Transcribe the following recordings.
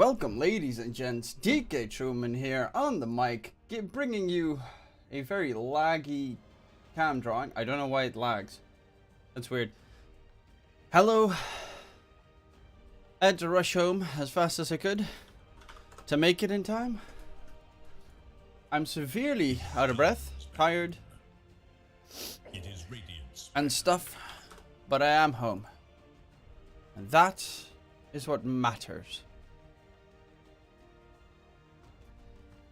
Welcome, ladies and gents. DK Truman here on the mic, bringing you a very laggy cam drawing. I don't know why it lags. That's weird. Hello. I had to rush home as fast as I could to make it in time. I'm severely out of breath, tired, and stuff, but I am home. And that is what matters.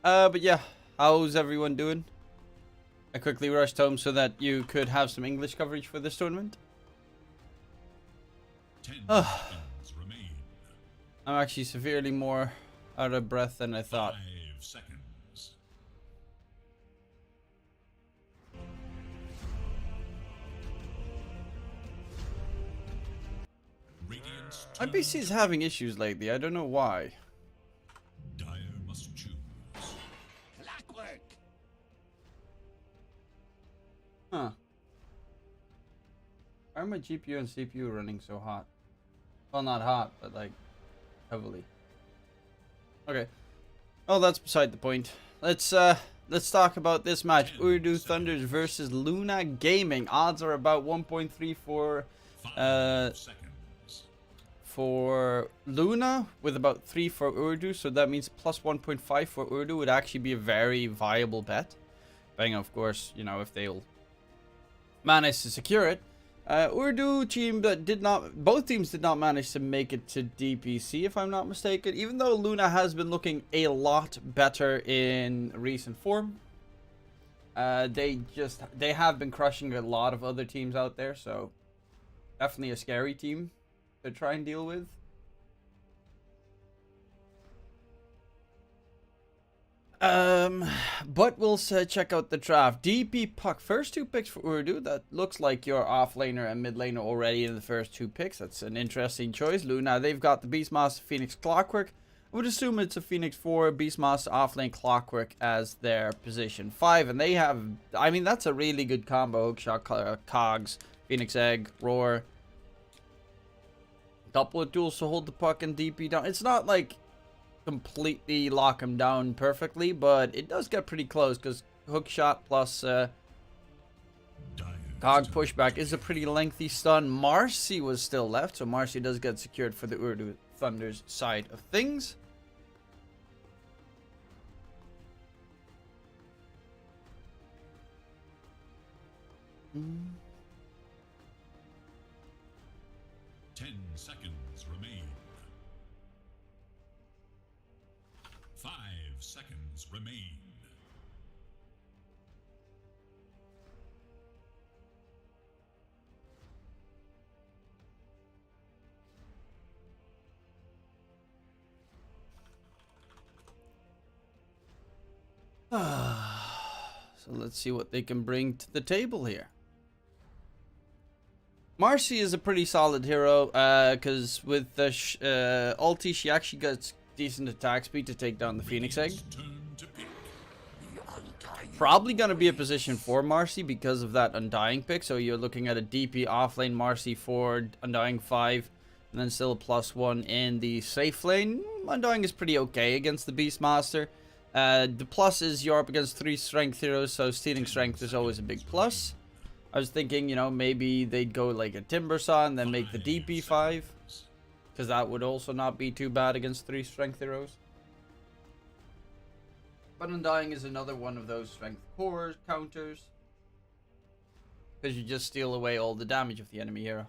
But yeah, how's everyone doing? I quickly rushed home so that you could have some English coverage for this tournament. 10 seconds remain. I'm actually severely more out of breath than I thought. 5 seconds. Radiant's My PC is having issues lately. I don't know why. Dire must choose. Clockwork. Huh. Why are my GPU and CPU running so hot? Well, not hot, but like heavily. Okay. Oh, that's beside the point. Let's talk about this match. Ooredoo Thunders versus Luna Gaming. Odds are about 1.3 for 5 seconds. for Luna, with about 3 for Ooredoo, so that means plus 1.5 for Ooredoo would actually be a very viable bet. Depending, of course, you know, if they'll manage to secure it. Ooredoo team that both teams did not manage to make it to DPC, if I'm not mistaken, even though Luna has been looking a lot better in recent form. They have been crushing a lot of other teams out there, so definitely a scary team to try and deal with. But we'll check out the draft. DP Puck, first 2 picks for Ooredoo. That looks like your offlaner and mid laner already in the first 2 picks. That's an interesting choice. Luna, they've got the Beastmaster, Phoenix, Clockwork. I would assume it's a Phoenix 4, Beastmaster, offlane, Clockwork as their position 5. And they have, I mean, that's a really good combo. Hookshot, Cogs, Phoenix Egg, Roar. Couple of tools to hold the puck and DP down. It's not like completely lock him down perfectly, but it does get pretty close because hook shot plus cog pushback is a pretty lengthy stun. Marcy was still left, so Marcy does get secured for the Ooredoo Thunder's side of things. Mm. 10 seconds remain. 5 seconds remain. So let's see what they can bring to the table here. Marcy is a pretty solid hero, because with the ulti, she actually gets decent attack speed to take down the Phoenix Egg. Probably going to be a position for Marcy because of that Undying pick, so you're looking at a DP offlane Marcy for Undying 5, and then still a +1 in the safe lane. Undying is pretty okay against the Beastmaster. The plus is you're up against 3 strength heroes, so stealing strength is always a big plus. I was thinking, you know, maybe they'd go like a Timbersaw and then make the DP 5. Because that would also not be too bad against 3 strength heroes. But Undying is another one of those strength core counters. Because you just steal away all the damage of the enemy hero.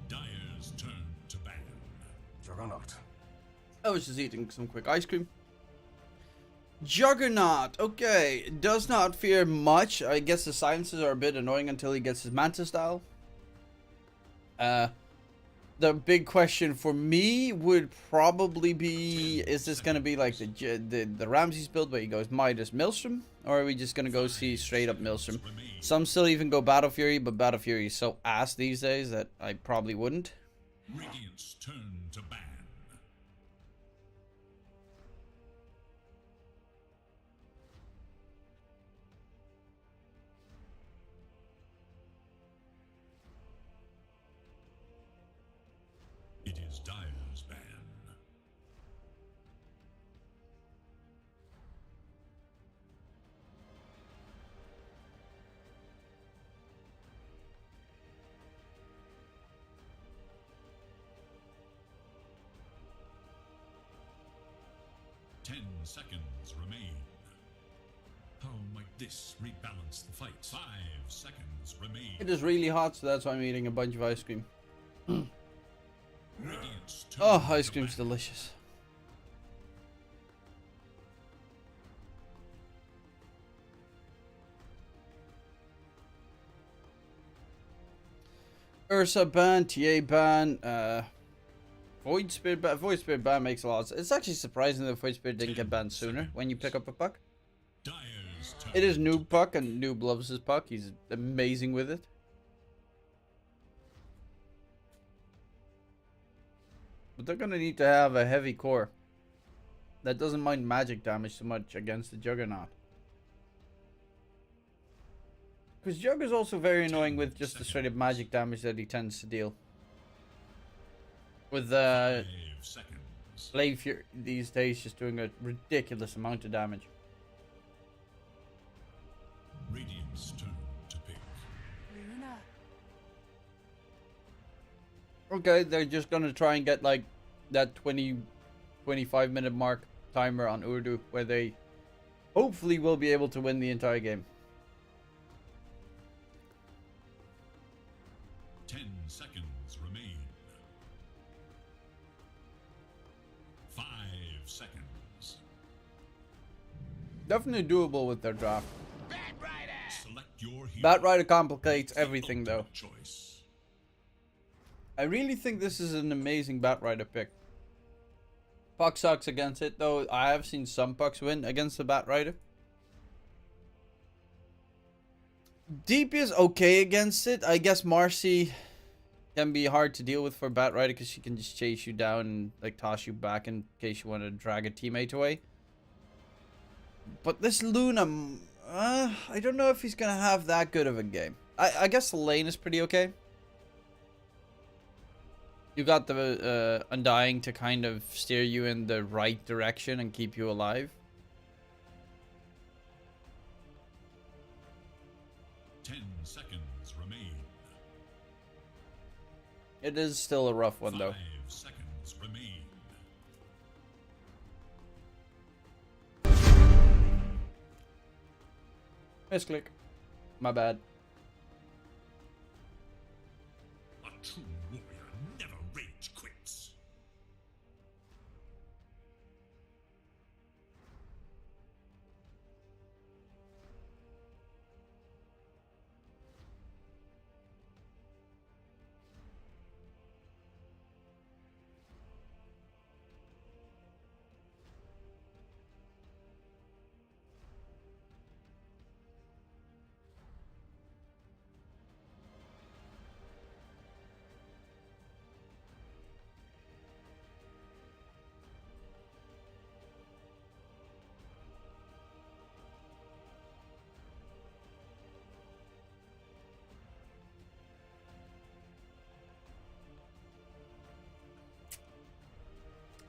Dire's turn to ban. Juggernaut. I was just eating some quick ice cream. Juggernaut, okay, does not fear much. I guess the silences are a bit annoying until he gets his Manta style. The big question for me would probably be, is this going to be like the Ramses build where he goes Midas Maelstrom? Or are we just going to go see straight up Maelstrom? Some still even go Battle Fury, but Battle Fury is so ass these days that I probably wouldn't. Radiant's turn to ban. It is Dire's ban. Ten seconds remain. How might this rebalance the fight? 5 seconds remain. It is really hot, so that's why I'm eating a bunch of ice cream. Radiant's turn Oh, ice to cream's ban. delicious. Ursa ban, TA ban, Void Spirit ban. Void Spirit ban makes a lot of sense. It's actually surprising that Void Spirit didn't get banned sooner when you pick up a puck. Dire's turn It is to Noob puck, and Noob loves his puck. He's amazing with it. But they're gonna need to have a heavy core that doesn't mind magic damage so much against the Juggernaut. Because Jug is also very annoying with just the straight up magic damage that he tends to deal. With 5 seconds. Blade Fury these days just doing a ridiculous amount of damage. Radiant's turn to pick. Luna. Okay, they're just gonna try and get like that 25 minute mark timer on Ooredoo where they hopefully will be able to win the entire game. 10 seconds remain. 5 seconds. Definitely doable with their draft. Select your hero. Bat Rider complicates everything though. Ultimate choice. I really think this is an amazing Bat Rider pick. Puck sucks against it though. I have seen some pucks win against the Bat Rider. Deep is okay against it. I guess Marcy can be hard to deal with for Bat Rider because she can just chase you down and like toss you back in case you want to drag a teammate away. But this Luna, I don't know if he's gonna have that good of a game. I guess the lane is pretty okay. You got the Undying to kind of steer you in the right direction and keep you alive. 10 seconds remain. It is still a rough one 5 though. seconds remain. Misclick. My bad. A true warrior never rage quits.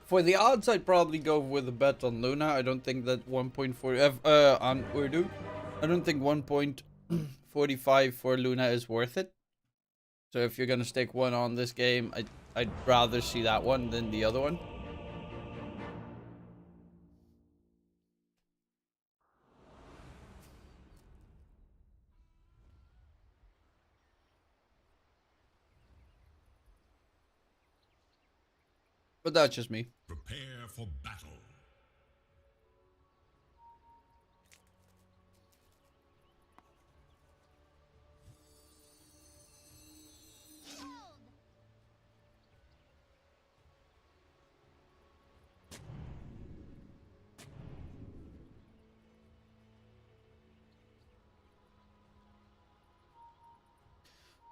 For the odds, I'd probably go with a bet on Luna. I don't think that 1.4 on Urdu. I don't think 1.45 for Luna is worth it. So if you're gonna stake one on this game, I'd rather see that one than the other one. But that's just me. Prepare for battle.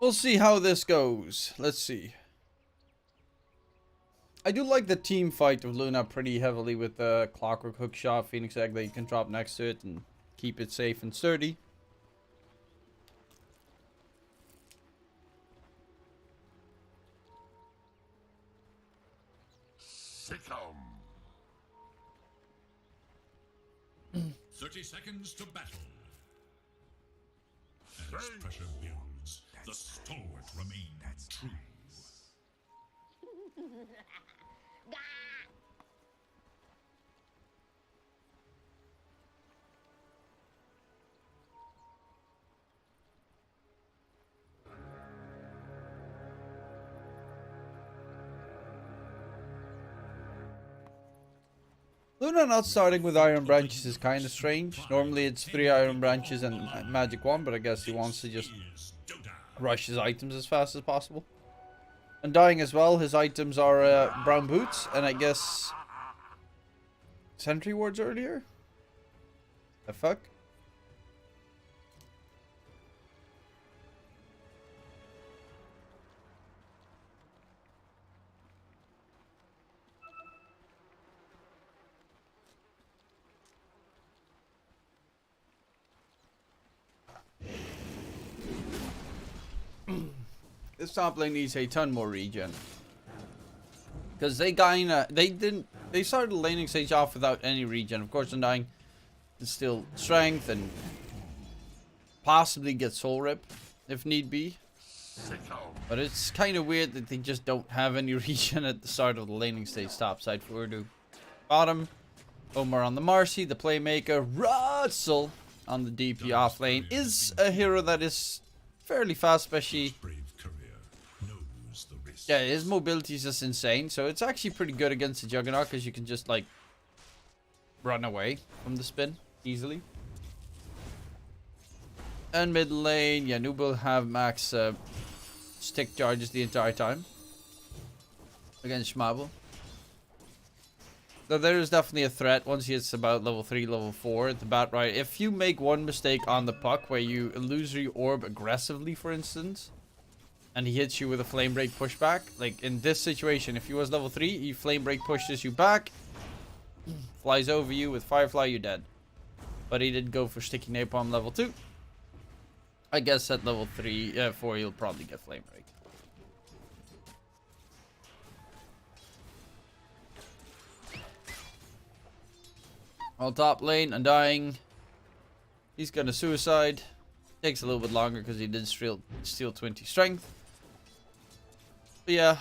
We'll see how this goes. Let's see. I do like the team fight of Luna pretty heavily with the Clockwork Hookshot, Phoenix Egg that you can drop next to it and keep it safe and sturdy. Sickum. 30 seconds to battle. As pressure builds, the stalwart remains true. Luna not starting with Iron Branches is kind of strange. Normally it's 3 Iron Branches and Magic 1, but I guess he wants to just rush his items as fast as possible. And dying as well, his items are Brown Boots and I guess Sentry Wards earlier? The fuck? This top lane needs a ton more regen. Because they started the laning stage off without any regen. Of course, Undying is still strength and possibly get soul rip if need be. But it's kind of weird that they just don't have any regen at the start of the laning stage top side for Ooredoo. Bottom, Omar on the Marcy, the playmaker, Russell on the DP off lane is a hero that is fairly fast, especially. Yeah, his mobility is just insane, so it's actually pretty good against the Juggernaut because you can just like run away from the spin easily. And mid lane, yeah, Noob will have max stick charges the entire time against Schmabel. So there is definitely a threat once he hits about level 3, level 4 at the bat right. If you make one mistake on the puck where you illusory orb aggressively, for instance, and he hits you with a flame break pushback, like in this situation, if he was level 3, he flame break pushes you back, flies over you with Firefly, you're dead. But he did go for sticky napalm level 2. I guess at level 3, 4, he'll probably get flame break. All top lane, Undying. He's gonna suicide. Takes a little bit longer because he did steal 20 strength. But yeah,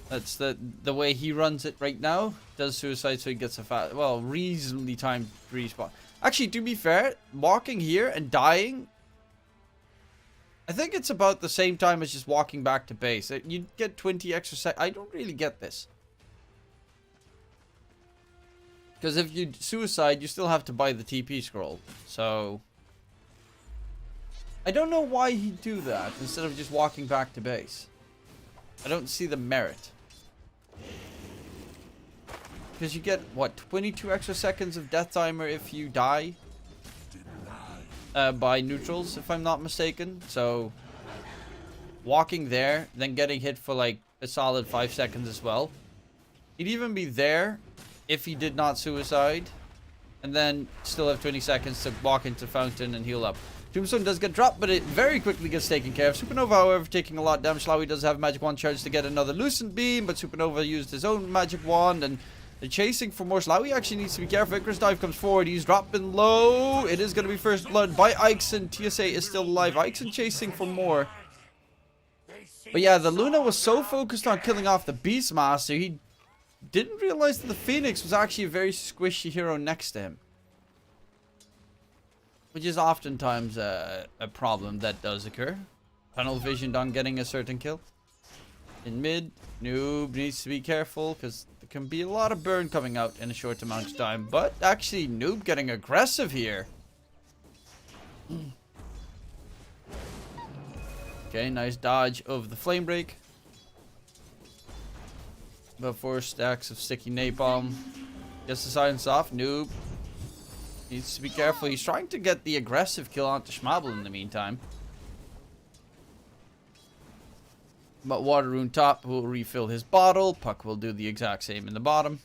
that's the way he runs it right now. Does suicide so he gets a reasonably timed respawn. Actually, to be fair, walking here and dying, I think it's about the same time as just walking back to base. You get 20 extra seconds. I don't really get this. Because if you suicide, you still have to buy the TP scroll. So I don't know why he'd do that instead of just walking back to base. I don't see the merit. Because you get, what, 22 extra seconds of death timer if you die? By neutrals, if I'm not mistaken. So, walking there, then getting hit for like a solid 5 seconds as well. He'd even be there if he did not suicide. And then still have 20 seconds to walk into Fountain and heal up. Tombstone does get dropped, but it very quickly gets taken care of. Supernova, however, taking a lot of damage. Lowy does have Magic Wand charge to get another Lucent Beam, but Supernova used his own Magic Wand, and they're chasing for more. Lowy actually needs to be careful. Icarus Dive comes forward. He's dropping low. It is going to be first blood by Ixen. TSA is still alive. Ixen chasing for more. But yeah, the Luna was so focused on killing off the Beastmaster, he didn't realize that the Phoenix was actually a very squishy hero next to him. Which is oftentimes a problem that does occur. Tunnel visioned on getting a certain kill. In mid, Noob needs to be careful because there can be a lot of burn coming out in a short amount of time. But actually, Noob getting aggressive here. Okay, nice dodge of the flame break. About 4 stacks of sticky napalm. Gets the silence off. Noob needs to be careful. He's trying to get the aggressive kill onto Schmabel in the meantime. But Water Rune top will refill his bottle. Puck will do the exact same in the bottom.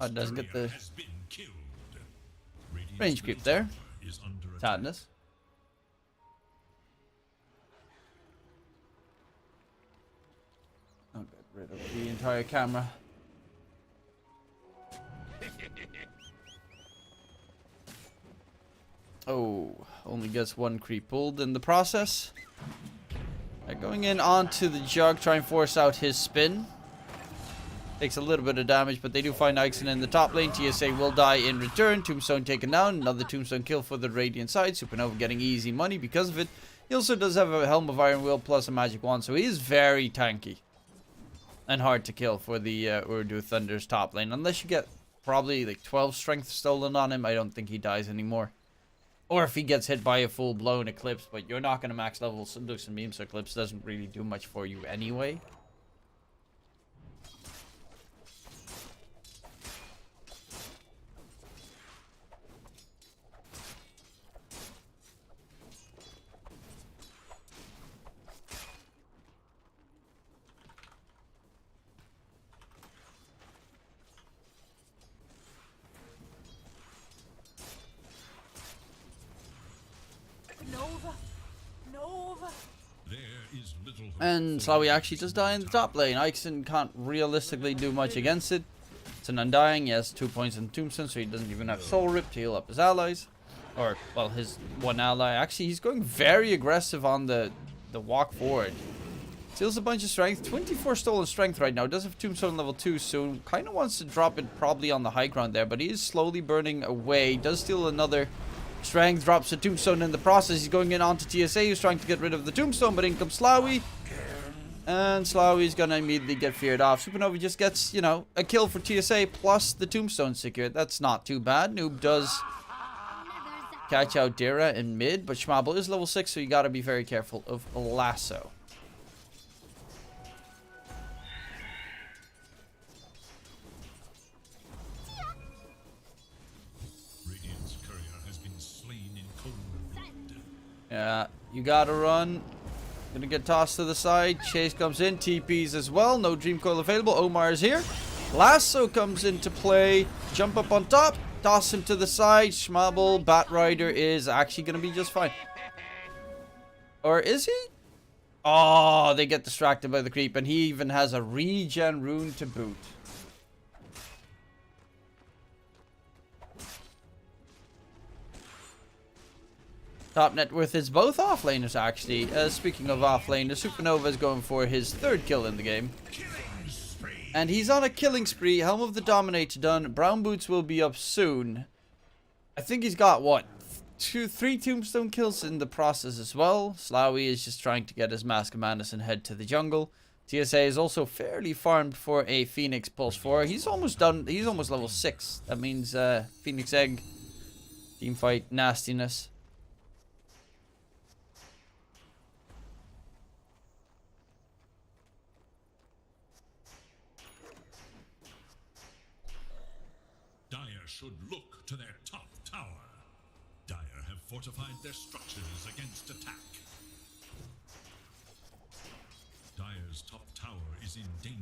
Doesn't get the range creep there. Sadness. I'll get rid of the entire camera. Oh, only gets one creep pulled in the process. They're going in onto the jug, try and force out his spin. Takes a little bit of damage, but they do find Ixon in the top lane. TSA will die in return. Tombstone taken down. Another Tombstone kill for the Radiant side. Supernova getting easy money because of it. He also does have a Helm of Iron Will plus a Magic Wand, so he is very tanky. And hard to kill for the Ooredoo Thunder's top lane. Unless you get probably like 12 strength stolen on him, I don't think he dies anymore. Or if he gets hit by a full-blown Eclipse, but you're not going to max level Seduce and Beam, so Eclipse doesn't really do much for you anyway. And Slawi actually does die in the top lane. Ixon can't realistically do much against it. It's an Undying. He has 2 points in Tombstone, so he doesn't even have Soul Rip to heal up his allies. Or, well, his one ally. Actually, he's going very aggressive on the walk forward. Steals a bunch of strength. 24 stolen strength right now. Does have Tombstone level 2 soon. Kind of wants to drop it probably on the high ground there, but he is slowly burning away. Does steal another strength. Drops a Tombstone in the process. He's going in onto TSA, who's trying to get rid of the Tombstone, but in comes Slawi. And Slawi's gonna immediately get feared off. Supernova just gets, you know, a kill for TSA plus the Tombstone secured. That's not too bad. Noob does catch out Dira in mid, but Schmabel is level 6, so you gotta be very careful of Lasso. Radiant's courier has been slain in cold blood. Yeah, you gotta run. Gonna get tossed to the side. Chase comes in. TPs as well. No Dream Coil available. Omar is here. Lasso comes into play. Jump up on top. Toss him to the side. Schmabel, Bat Rider is actually gonna be just fine. Or is he? Oh, they get distracted by the creep. And he even has a regen rune to boot. Top net worth is both offlaners actually. Speaking of offlane, the Supernova is going for his 3rd kill in the game. And he's on a killing spree. Helm of the Dominator done. Brown Boots will be up soon. I think he's got, what, 3 Tombstone kills in the process as well. Slawi is just trying to get his Mask of Madness and head to the jungle. TSA is also fairly farmed for a Phoenix Pulse 4. He's almost done. He's almost level 6. That means Phoenix Egg. Teamfight nastiness. Should look to their top tower. Dire have fortified their structures against attack. Dire's top tower is in danger.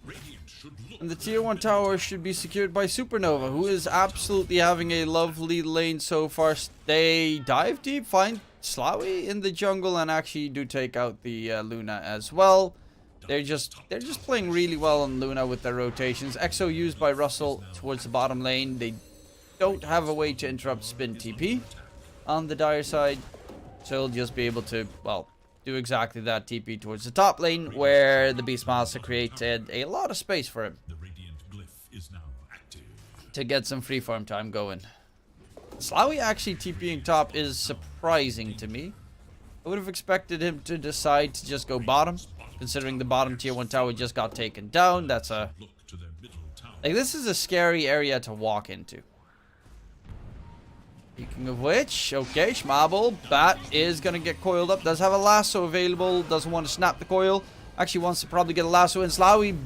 Radiant should look. And the tier 1 tower should be secured by Supernova, who is absolutely having a lovely lane so far. They dive deep, find Slawi in the jungle, and actually do take out the Luna as well. They're just playing really well on Luna with their rotations. Exo used by Russell towards the bottom lane. They don't have a way to interrupt spin TP on the Dire side. So he'll just be able to, well, do exactly that TP towards the top lane where the Beastmaster created a lot of space for him The Radiant glyph is now active. to get some free farm time going. Slawi actually TPing top is surprising to me. I would have expected him to decide to just go bottom. Considering the bottom tier 1 tower just got taken down, that's a... Like, this is a scary area to walk into. Speaking of which, okay, Schmabel, Bat is going to get coiled up. Does have a lasso available, doesn't want to snap the coil. Actually wants to probably get a lasso in. Slawi,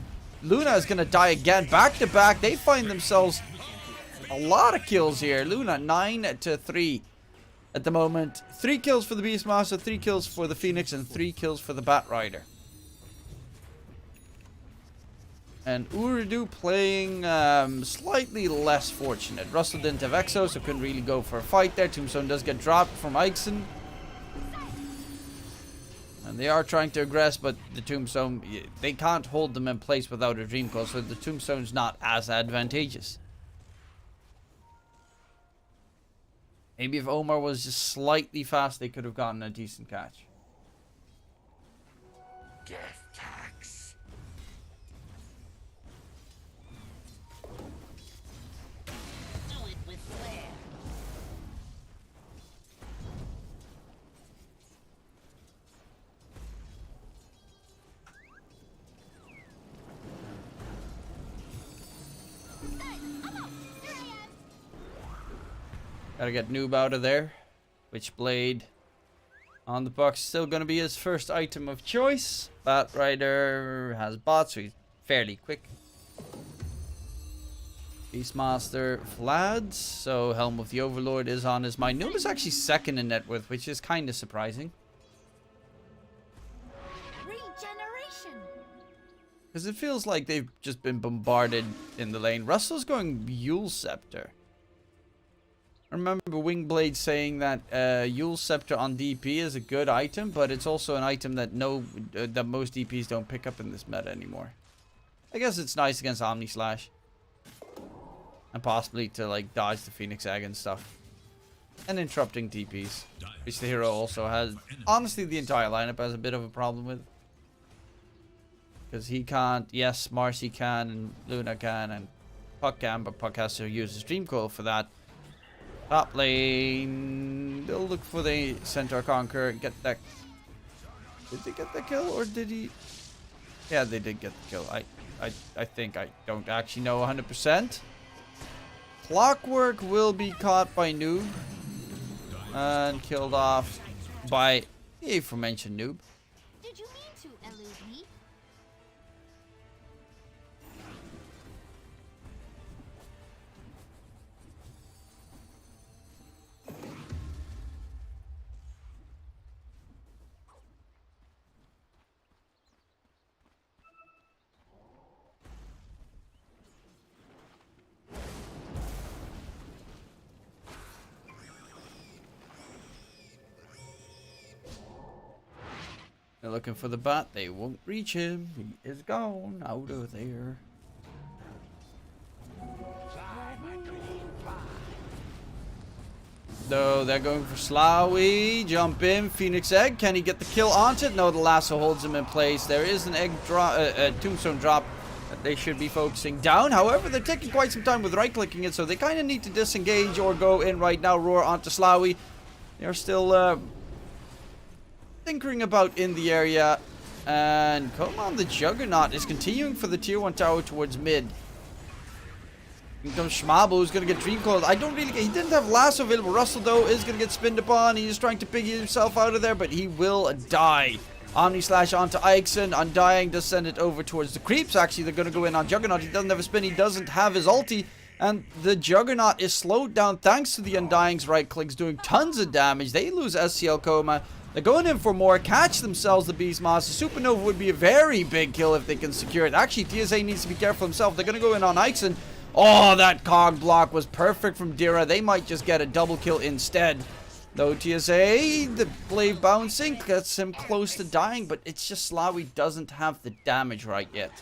Luna is going to die again. Back to back, they find themselves a lot of kills here. Luna, 9-3 at the moment. 3 kills for the Beastmaster, 3 kills for the Phoenix, and 3 kills for the Batrider. And Ooredoo playing slightly less fortunate. Russell didn't have Exo, so couldn't really go for a fight there. Tombstone does get dropped from Ixen. And they are trying to aggress, but the Tombstone, they can't hold them in place without a Dream Coil, so the Tombstone's not as advantageous. Maybe if Omar was just slightly fast, they could have gotten a decent catch. Death tax. Do it with flair. Gotta get Noob out of there. Witchblade on the box. Still gonna be his first item of choice. Batrider has bots, so he's fairly quick. Beastmaster Vlad. So Helm of the Overlord is on his mind. Noob is actually second in net worth, which is kind of surprising. Regeneration. Because it feels like they've just been bombarded in the lane. Russell's going Yule Scepter. I remember Wingblade saying that Yule Scepter on DP is a good item, but it's also an item that that most DPs don't pick up in this meta anymore. I guess it's nice against Omni Slash. And possibly to like dodge the Phoenix Egg and stuff. And interrupting DPs. Which the hero also has. Honestly, the entire lineup has a bit of a problem with. Because he can't. Yes, Marcy can and Luna can and Puck can, but Puck has to use his Dream Coil for that. Top lane. They'll look for the Centaur Conqueror. Get that. Did they get the kill or did he? Yeah, they did get the kill. I think. I don't actually know 100%. Clockwork will be caught by Noob. And killed off by the aforementioned Noob. Did you mean to elude me? They're looking for the bot. They won't reach him. He is gone out of there. No, they're going for Slowy. Jump in. Phoenix Egg. Can he get the kill onto it? No, the lasso holds him in place. There is an egg drop, tombstone drop that they should be focusing down. However, they're taking quite some time with right-clicking it, so they kind of need to disengage or go in right now. Roar onto Slowy. They're still tinkering about in the area. And come on, the Juggernaut is continuing for the tier 1 tower towards mid. Here comes Schmabo, who's going to get Dream Coiled. I don't really get... He didn't have Lasso available. Russell, though, is going to get spinned upon. He's trying to piggy himself out of there, but he will die. Omni Slash onto Ixen. Undying does send it over towards the creeps. Actually, they're going to go in on Juggernaut. He doesn't have a spin. He doesn't have his ulti. And the Juggernaut is slowed down thanks to the Undying's right clicks doing tons of damage. They lose SCL Coma. They're going in for more. Catch themselves the Beastmaster. Supernova would be a very big kill if they can secure it. Actually, TSA needs to be careful himself. They're going to go in on Ixen. Oh, that cog block was perfect from Dira. They might just get a double kill instead. Though TSA, the blade bouncing gets him close to dying, but it's just Slowy doesn't have the damage right yet.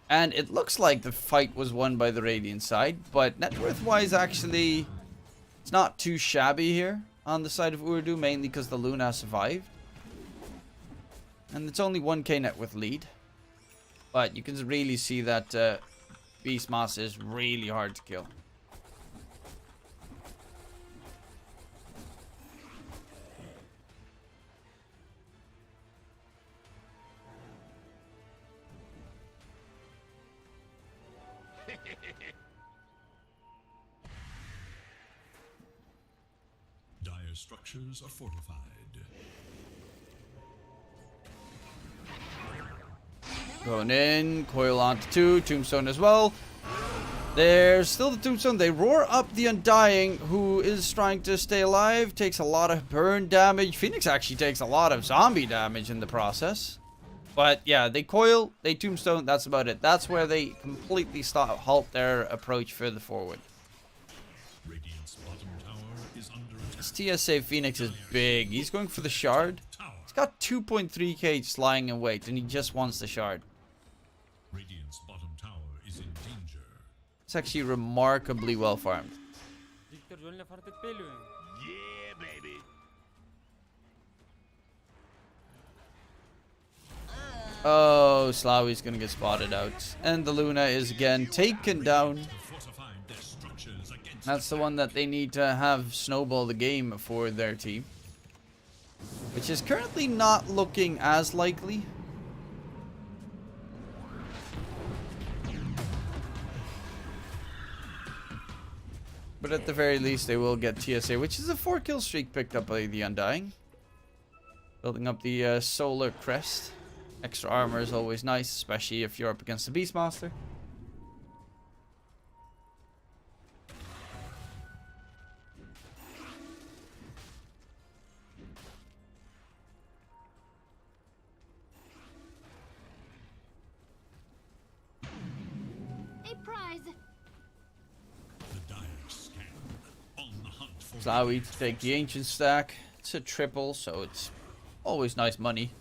And it looks like the fight was won by the Radiant side, but net worth-wise, actually, it's not too shabby here on the side of Ooredoo, mainly because the Luna survived. And it's only 1k net worth lead. But you can really see that Beastmaster is really hard to kill. Dire structures are fortified. Going in, coil onto 2, tombstone as well. There's still the tombstone. They roar up the Undying, who is trying to stay alive. Takes a lot of burn damage. Phoenix actually takes a lot of zombie damage in the process. But yeah, they coil, they tombstone, that's about it. That's where they completely halt their approach further forward. Radiant's bottom tower is under attack. This TSA Phoenix is big. He's going for the shard. He's got 2.3k lying in wait, and he just wants the shard. Radiant's bottom tower is in danger. It's actually remarkably well farmed. Yeah, baby. Oh, Slawy's gonna get spotted out. And the Luna is again taken down. Fortified their structures against That's the one that they need to have snowball the game for their team. Which is currently not looking as likely. But at the very least, they will get TSA, which is a 4-kill streak picked up by the Undying. Building up the solar crest. Extra armor is always nice, especially if you're up against the Beastmaster. A prize. the dire scan. On the hunt for Slawy to take the Ancient stack. It's a triple, so it's always nice money.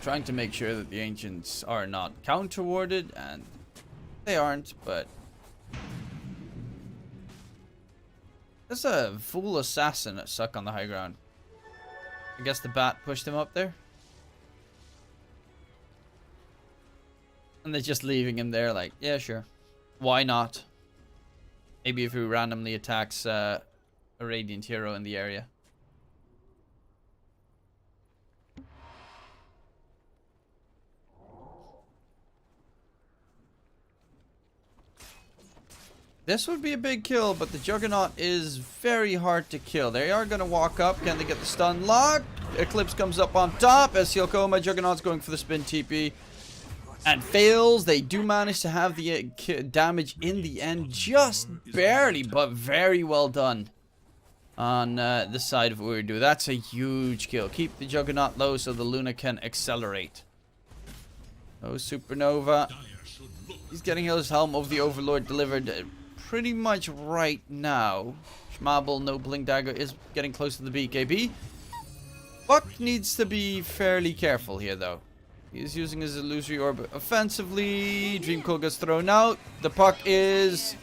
Trying to make sure that the Ancients are not counter-warded, and they aren't, but... There's a fool assassin that stuck on the high ground. I guess the bat pushed him up there. And they're just leaving him there like, yeah, sure. Why not? Maybe if he randomly attacks a Radiant hero in the area. This would be a big kill, but the Juggernaut is very hard to kill. They are going to walk up. Can they get the stun lock? Eclipse comes up on top. SCL Coma. Juggernaut's going for the spin TP. And fails. They do manage to have the damage in the end. Just barely, but very well done. On the side of Ooredoo. That's a huge kill. Keep the Juggernaut low so the Luna can accelerate. Oh, Supernova. He's getting his Helm of the Overlord delivered pretty much right now. Schmabel, no Blink Dagger, is getting close to the BKB. Buck needs to be fairly careful here, though. He's using his Illusory Orb offensively. Dream Coil gets thrown out. The Puck is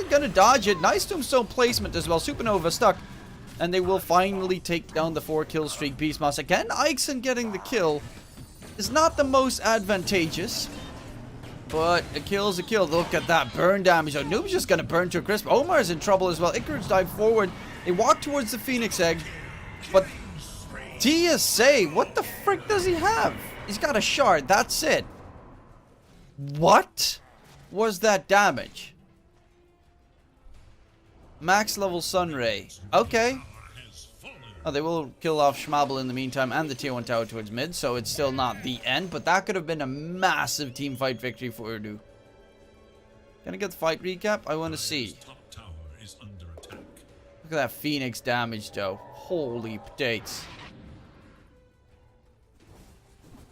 gonna dodge it. Nice Tombstone placement as well. Supernova stuck. And they will finally take down the 4-kill streak. Beastmaster again. Ixon getting the kill is not the most advantageous. But a kill is a kill. Look at that burn damage. Oh, Noob's just going to burn to a crisp. Omar is in trouble as well. Icarus dive forward. They walk towards the Phoenix Egg. But TSA, what the frick does he have? He's got a shard. That's it. What was that damage? Max level Sunray. Okay. Oh, they will kill off Schmabel in the meantime and the tier 1 tower towards mid, so it's still not the end, but that could have been a massive team fight victory for Ooredoo. Can I get the fight recap? I want to see. Look at that Phoenix damage, though. Holy potatoes.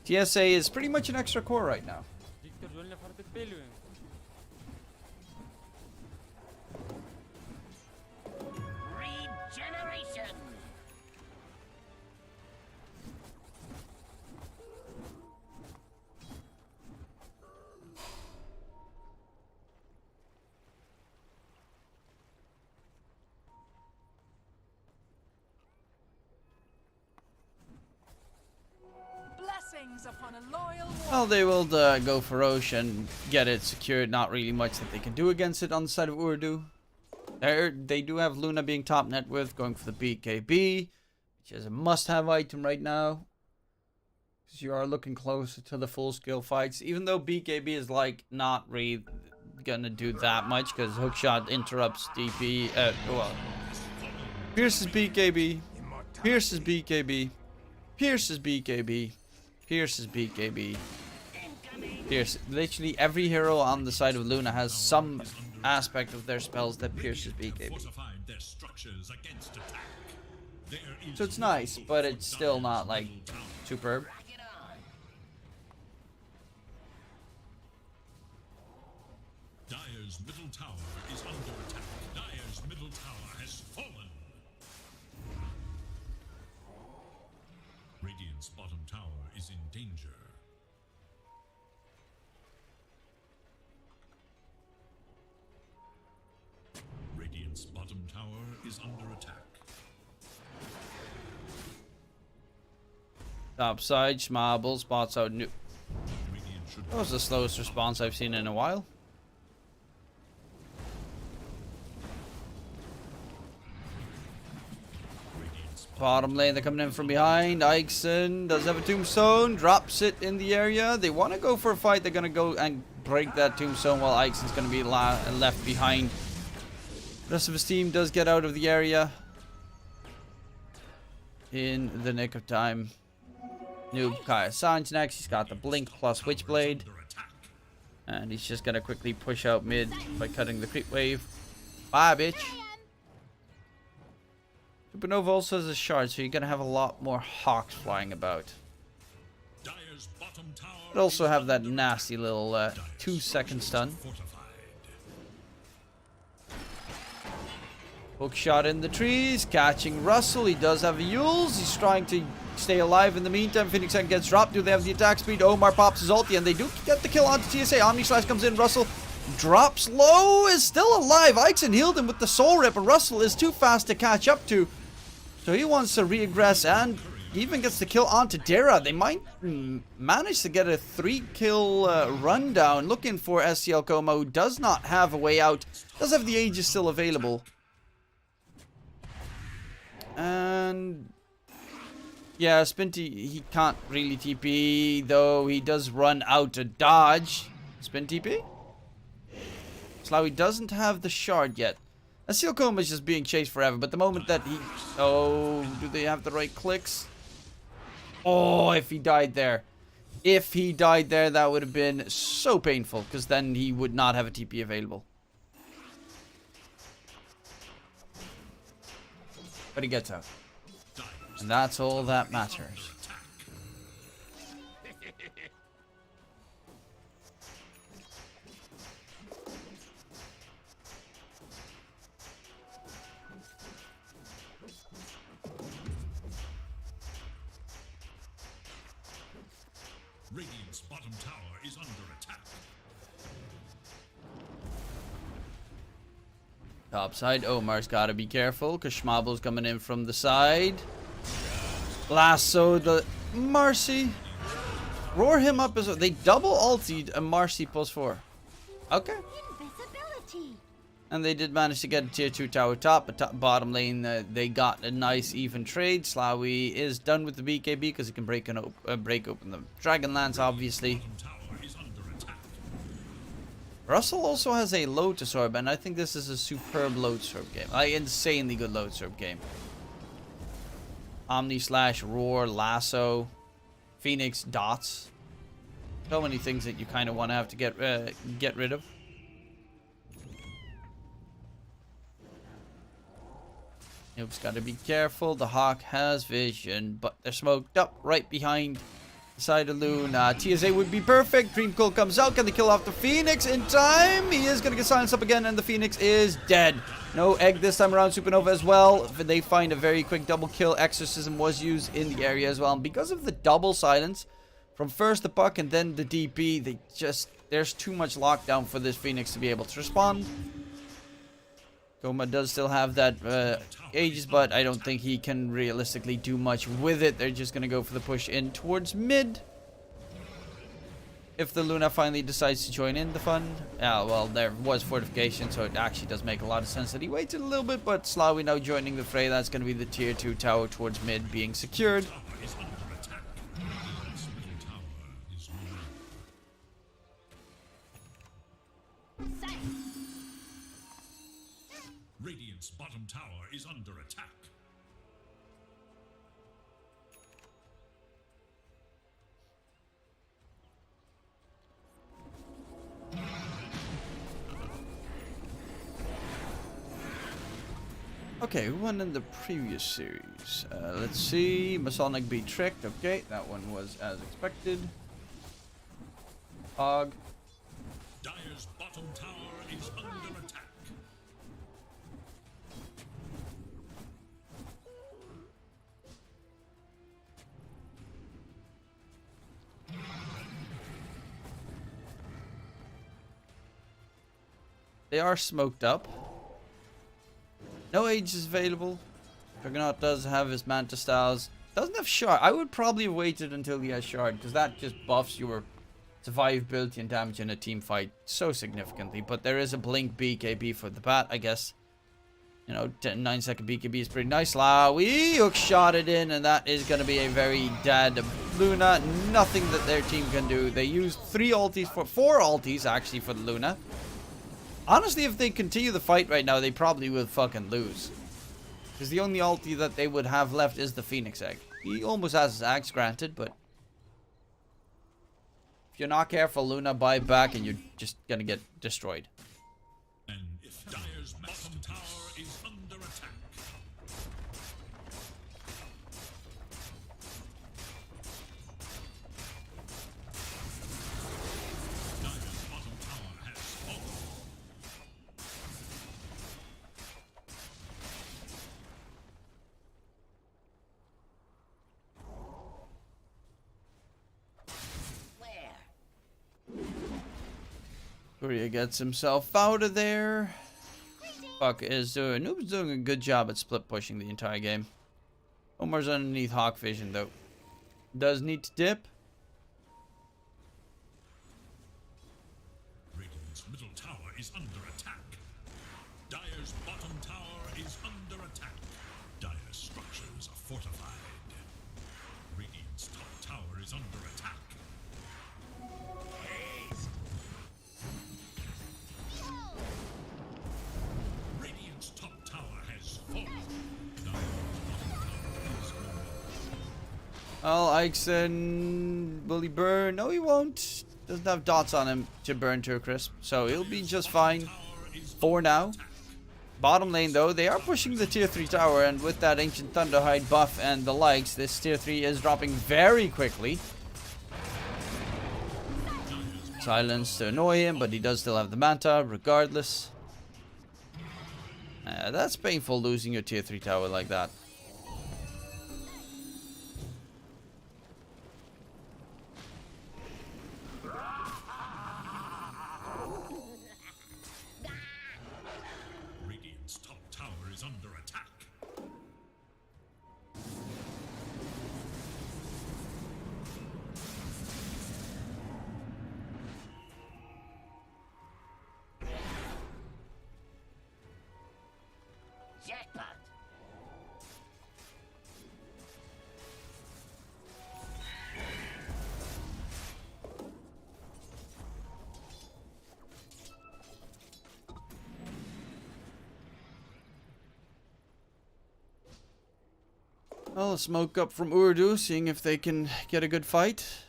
TSA is pretty much an extra core right now. Regeneration. Blessings upon a loyal war. Well, they will go for Roche and get it secured. Not really much that they can do against it on the side of Ooredoo. They do have Luna being top net worth, going for the BKB, which is a must-have item right now. Because you are looking closer to the full-scale fights. Even though BKB is like not really gonna do that much, because Hookshot interrupts DP. Well, Pierce's BKB. Pierce's BKB. Pierce's BKB. Pierce's BKB. Pierce. Literally every hero on the side of Luna has some aspect of their spells that pierces BKB. Fortified their structures against attack. There is So it's nice, but it's still not like superb. Dire's middle tower is under attack. Dire's middle tower has fallen. Radiant's bottom tower is in danger. Radiant's bottom tower is under attack. Top side, Schmabble spots out new. Radiant should That was the slowest response I've seen in a while. Radiant's Bottom lane, they're coming in from behind. Ikeson does have a tombstone, drops it in the area. They want to go for a fight. They're going to go and break that tombstone while Ikeson's going to be left behind. The rest of his team does get out of the area in the nick of time. Noob Kaya San's next. He's got the Blink plus Witchblade. under attack. And he's just going to quickly push out mid by cutting the creep wave. Bye, bitch. Supernova also has a shard, so you're going to have a lot more hawks flying about. Dire's bottom tower But also is have that under nasty little 2-second stun. fortified. Hook shot in the trees, catching Russell. He does have a Yules. He's trying to stay alive in the meantime. Phoenix End gets dropped. Do they have the attack speed? Omar pops his ulti, and they do get the kill onto TSA. Omni Slash comes in. Russell drops low, is still alive. Ikeson healed him with the Soul Rip, but Russell is too fast to catch up to. So he wants to reaggress, and he even gets the kill onto Dara. They might manage to get a 3-kill rundown. Looking for SCL Coma, who does not have a way out. Does have the Aegis still available. And yeah, Spinty, he can't really TP, though he does run out to dodge. Spin TP? Slowy doesn't have the shard yet. Seal Coma is just being chased forever, but the moment that he... Oh, do they have the right clicks? Oh, if he died there. If he died there, that would have been so painful, because then he would not have a TP available. But he gets out. And that's all that matters. Radiant's bottom tower is under attack. Top side, Omar's gotta be careful, because Schmabble's coming in from the side. Lasso the Marcy. Roar him up as well. They double ultied a Marcy +4. Okay. Invisibility. And they did manage to get a tier 2 tower top, but bottom lane, they got a nice even trade. Slawi is done with the BKB because he can break open the Dragonlance, obviously. Bottom tower is under attack. Russell also has a Lotus Orb, and I think this is a superb Lotus Orb game. Like, insanely good Lotus Orb game. Omni Slash, Roar, Lasso, Phoenix, Dots. So many things that you kind of want to have to get rid of. Noob's got to be careful. The Hawk has vision, but they're smoked up right behind the side of Luna. TSA would be perfect. Dream Cool comes out. Can they kill off the Phoenix in time? He is going to get silenced up again, and the Phoenix is dead. No egg this time around. Supernova as well. They find a very quick double kill. Exorcism was used in the area as well. And because of the double silence, from first the puck and then the DP, there's too much lockdown for this Phoenix to be able to respond. Coma does still have that Aegis, but I don't think he can realistically do much with it. They're just going to go for the push in towards mid. If the Luna finally decides to join in the fun. Yeah, well, there was fortification, so it actually does make a lot of sense that he waited a little bit. But Slawi now joining the fray. That's going to be the tier 2 tower towards mid being secured. Tower is under attack. Radiant's middle tower is ruined. Sight. Radiant's bottom tower is under attack. Okay, who won in the previous series? Let's see. Masonic beat Tricked. Okay, that one was as expected. Hog. Dire's bottom tower is under attack. They are smoked up. No age is available. Juggernaut does have his Manta Styles. Doesn't have Shard. I would probably have waited until he has Shard, because that just buffs your survivability and damage in a team fight so significantly. But there is a Blink BKB for the bat, I guess. You know, 9-second BKB is pretty nice. We hook shot it in, and that is going to be a very dead Luna. Nothing that their team can do. They used 4 ultis actually for the Luna. Honestly, if they continue the fight right now, they probably will fucking lose. Because the only ulti that they would have left is the Phoenix Egg. He almost has his axe, granted, but if you're not careful, Luna buy back and you're just gonna get destroyed. And if Dire's bottom tower is under attack. Dire's bottom tower has fallen. Where? Korea gets himself out of there. Fuck is doing. Noob's doing a good job at split pushing the entire game. Omar's underneath Hawk Vision though. Does need to dip. Radiant's middle tower is under attack. Dire's bottom tower is under attack. Dire's structures are fortified. Radiant's top tower is under attack. Radiant's top tower has fallen. Dire's bottom tower is gone. Well, Ixen, will he burn? No, he won't. Doesn't have dots on him to burn to a crisp, so he'll be just fine for now. Bottom lane though, they are pushing the tier 3 tower, and with that Ancient Thunderhide buff and the likes, this tier 3 is dropping very quickly. Silence to annoy him, but he does still have the Manta regardless. That's painful, losing your tier 3 tower like that. Radiant's top tower is under attack. Jackpot. Well, a smoke up from Ooredoo, seeing if they can get a good fight.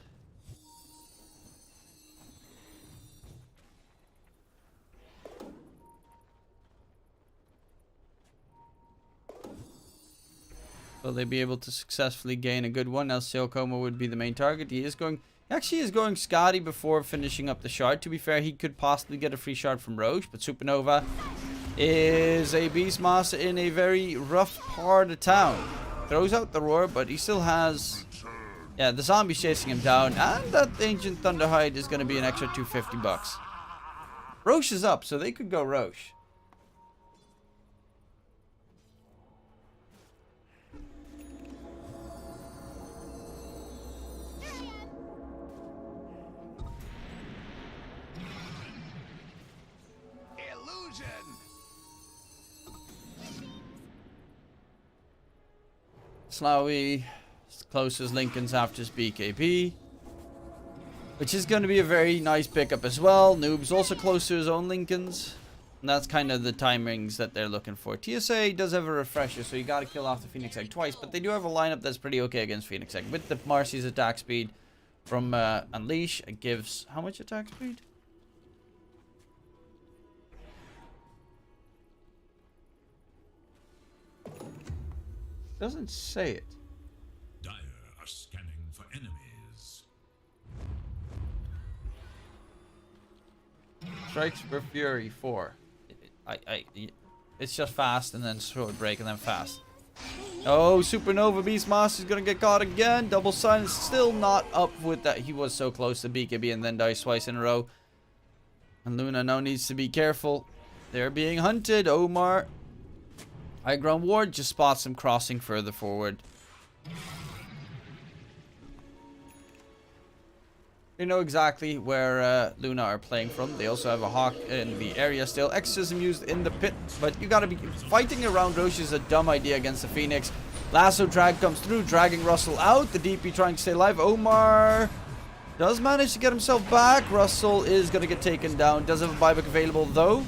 Will they be able to successfully gain a good one? LCL Coma would be the main target. He actually is going Scotty before finishing up the shard. To be fair, he could possibly get a free shard from Roche, but Supernova is a Beastmaster in a very rough part of town. Throws out the roar, but he still has... Yeah, the zombie's chasing him down, and that Ancient Thunderhide is going to be an extra 250 bucks. Roche is up, so they could go Roche. Illusion. Slowy closest Lincoln's after his BKB, which is going to be a very nice pickup as well. Noob's also close to his own Lincolns, and that's kind of the timings that they're looking for. TSA does have a refresher, so you got to kill off the Phoenix Egg twice, but they do have a lineup that's pretty okay against Phoenix Egg. With the Marcy's attack speed from Unleash, it gives how much attack speed? Doesn't say it. Dire are scanning for enemies. Strikes for Fury 4. It's just fast and then sword break and then fast. Oh, Supernova Beastmaster is gonna get caught again. Double silence, still not up with that. He was so close to BKB and then dies twice in a row. And Luna now needs to be careful. They're being hunted. Omar, high ground ward, just spots him crossing further forward. They know exactly where Luna are playing from. They also have a Hawk in the area still. Exorcism used in the pit, but you gotta be fighting around Roche is a dumb idea against the Phoenix. Lasso drag comes through, dragging Russell out. The DP trying to stay alive. Omar does manage to get himself back. Russell is gonna get taken down. Does have a buyback available though.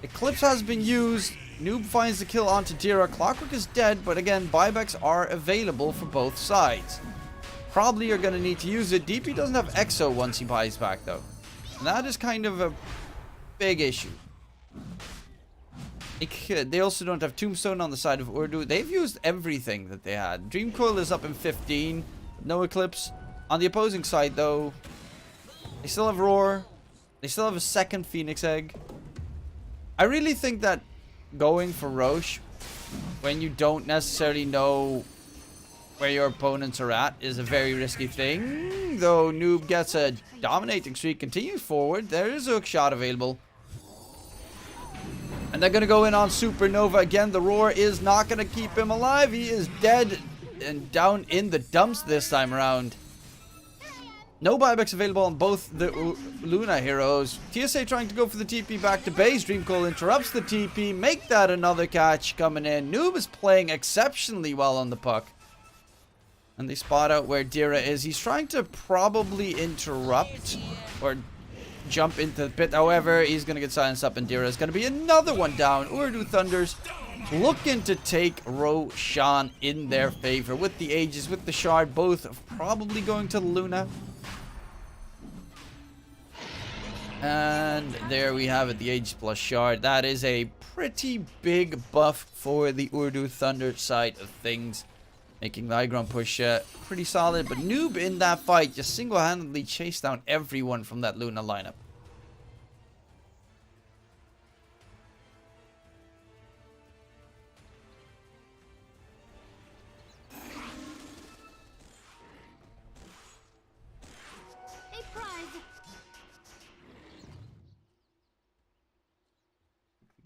Eclipse has been used. Noob finds the kill onto Dira. Clockwork is dead, but again, buybacks are available for both sides. Probably are going to need to use it. DP doesn't have Exo once he buys back, though. And that is kind of a big issue. They also don't have Tombstone on the side of Ooredoo. They've used everything that they had. Dream Coil is up in 15. No Eclipse. On the opposing side, though, they still have Roar. They still have a second Phoenix Egg. I really think that going for Roche, when you don't necessarily know where your opponents are at, is a very risky thing. Though Noob gets a dominating streak, continues forward. There is a hook shot available. And they're going to go in on Supernova again. The Roar is not going to keep him alive. He is dead and down in the dumps this time around. No buybacks available on both the Luna heroes. TSA trying to go for the TP back to base. Dreamcoil interrupts the TP. Make that another catch coming in. Noob is playing exceptionally well on the puck. And they spot out where Dira is. He's trying to probably interrupt or jump into the pit. However, he's going to get silenced up and Dira is going to be another one down. Ooredoo Thunders looking to take Roshan in their favor. With the Aegis, with the Shard, both probably going to Luna. And there we have it, the Aegis plus Shard. That is a pretty big buff for the Ooredoo Thunder side of things. Making the high ground push pretty solid. But Noob in that fight just single-handedly chased down everyone from that Luna lineup. Hey, prize.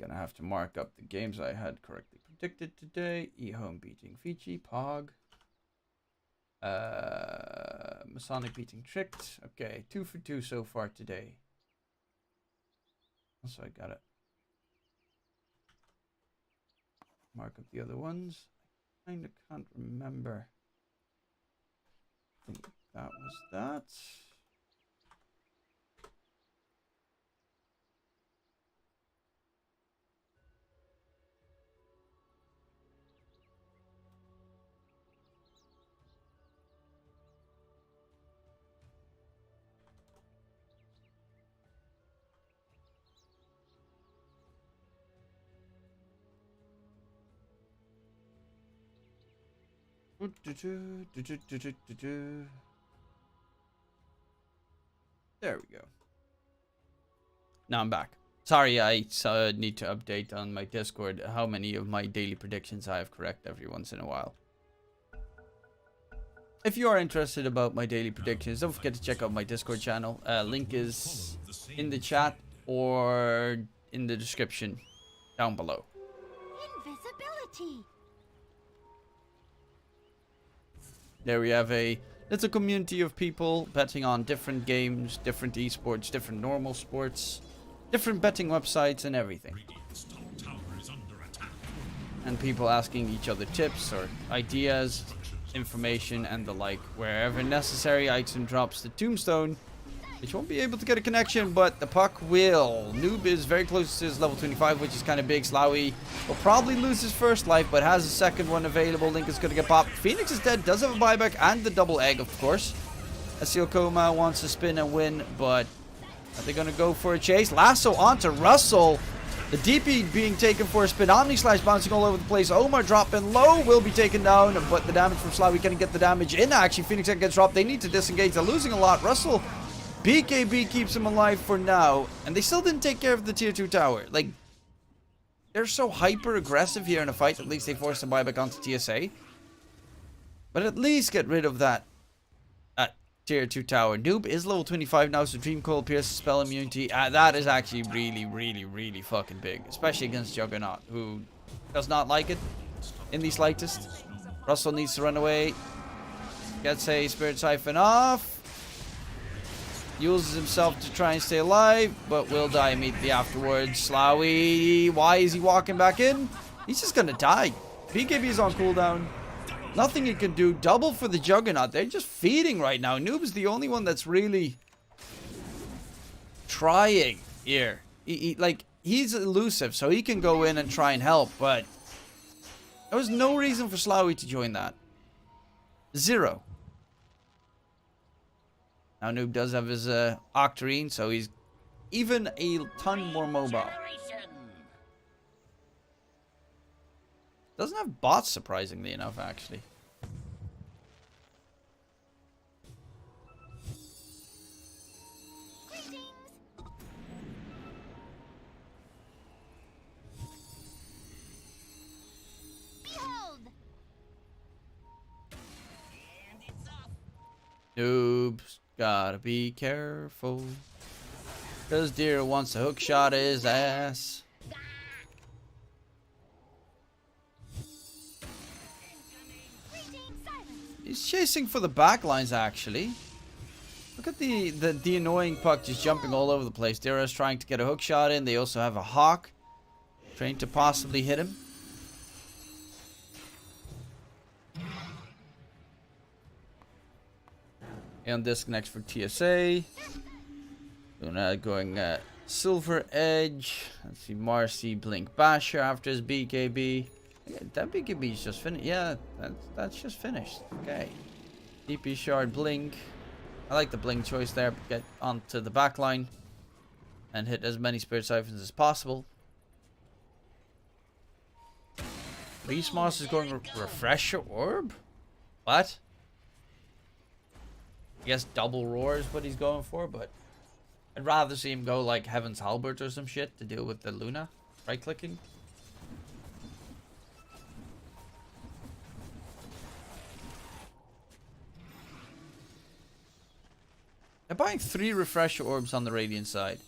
Gonna have to mark up the games I had correctly predicted today. E-Home beating Fiji, Pog. Masonic beating Tricked. Okay, 2 for 2 so far today. Also, I gotta mark up the other ones. I kinda can't remember. I think that was that. There we go. Now I'm back. Sorry, I need to update on my Discord how many of my daily predictions I have correct every once in a while. If you are interested about my daily predictions, don't forget to check out my Discord channel. Link is in the chat or in the description down below. Invisibility. There we have a little community of people betting on different games, different esports, different normal sports, different betting websites and everything. Radiant's top tower is under attack. And people asking each other tips or ideas, information and the like. Wherever necessary, Ixon drops the Tombstone, which won't be able to get a connection, but the puck will. Noob is very close to his level 25, which is kind of big. Slawi will probably lose his first life, but has a second one available. Link is going to get popped. Phoenix is dead, does have a buyback and the double egg, of course. Seal Coma wants to spin and win, but are they going to go for a chase? Lasso onto Russell. The DP being taken for a spin. Omni Slash bouncing all over the place. Omar dropping low. Will be taken down. But the damage from Slawi can get the damage in. Actually, Phoenix Egg gets dropped. They need to disengage. They're losing a lot. Russell, BKB keeps him alive for now. And they still didn't take care of the tier 2 tower. Like, they're so hyper aggressive here in a fight. At least they forced him buyback onto TSA. But at least get rid of that tier 2 tower. Noob is level 25 now, so Dream Coil pierces spell immunity. That is actually really, really, really fucking big. Especially against Juggernaut, who does not like it in the slightest. Russell needs to run away. Gets a Spirit Siphon off. Uses himself to try and stay alive, but will die immediately afterwards. Slawi, why is he walking back in? He's just gonna die. BKB is on cooldown. Nothing he can do. Double for the Juggernaut. They're just feeding right now. Noob is the only one that's really trying here. He's elusive, so he can go in and try and help, but there was no reason for Slawi to join that. Zero. Now Noob does have his Octarine, so he's even a ton more mobile. Doesn't have bots, surprisingly enough, actually. Behold! Noob's gotta be careful. Cause Deer wants to hook shot his ass. He's chasing for the backlines, actually. Look at the annoying puck just jumping all over the place. Dira's trying to get a hook shot in. They also have a Hawk trying to possibly hit him. And disconnects for TSA. Luna going Silver Edge. Let's see, Marcy Blink Basher after his BKB. Yeah, that BKB is just finished. Yeah, that's just finished. Okay. DP Shard Blink. I like the Blink choice there. Get onto the back line and hit as many Spirit Siphons as possible. Beast Moss is going Refresher Orb? What? I guess double roar is what he's going for, but I'd rather see him go like Heaven's Halberd or some shit to deal with the Luna right clicking. They're buying 3 Refresher Orbs on the Radiant side.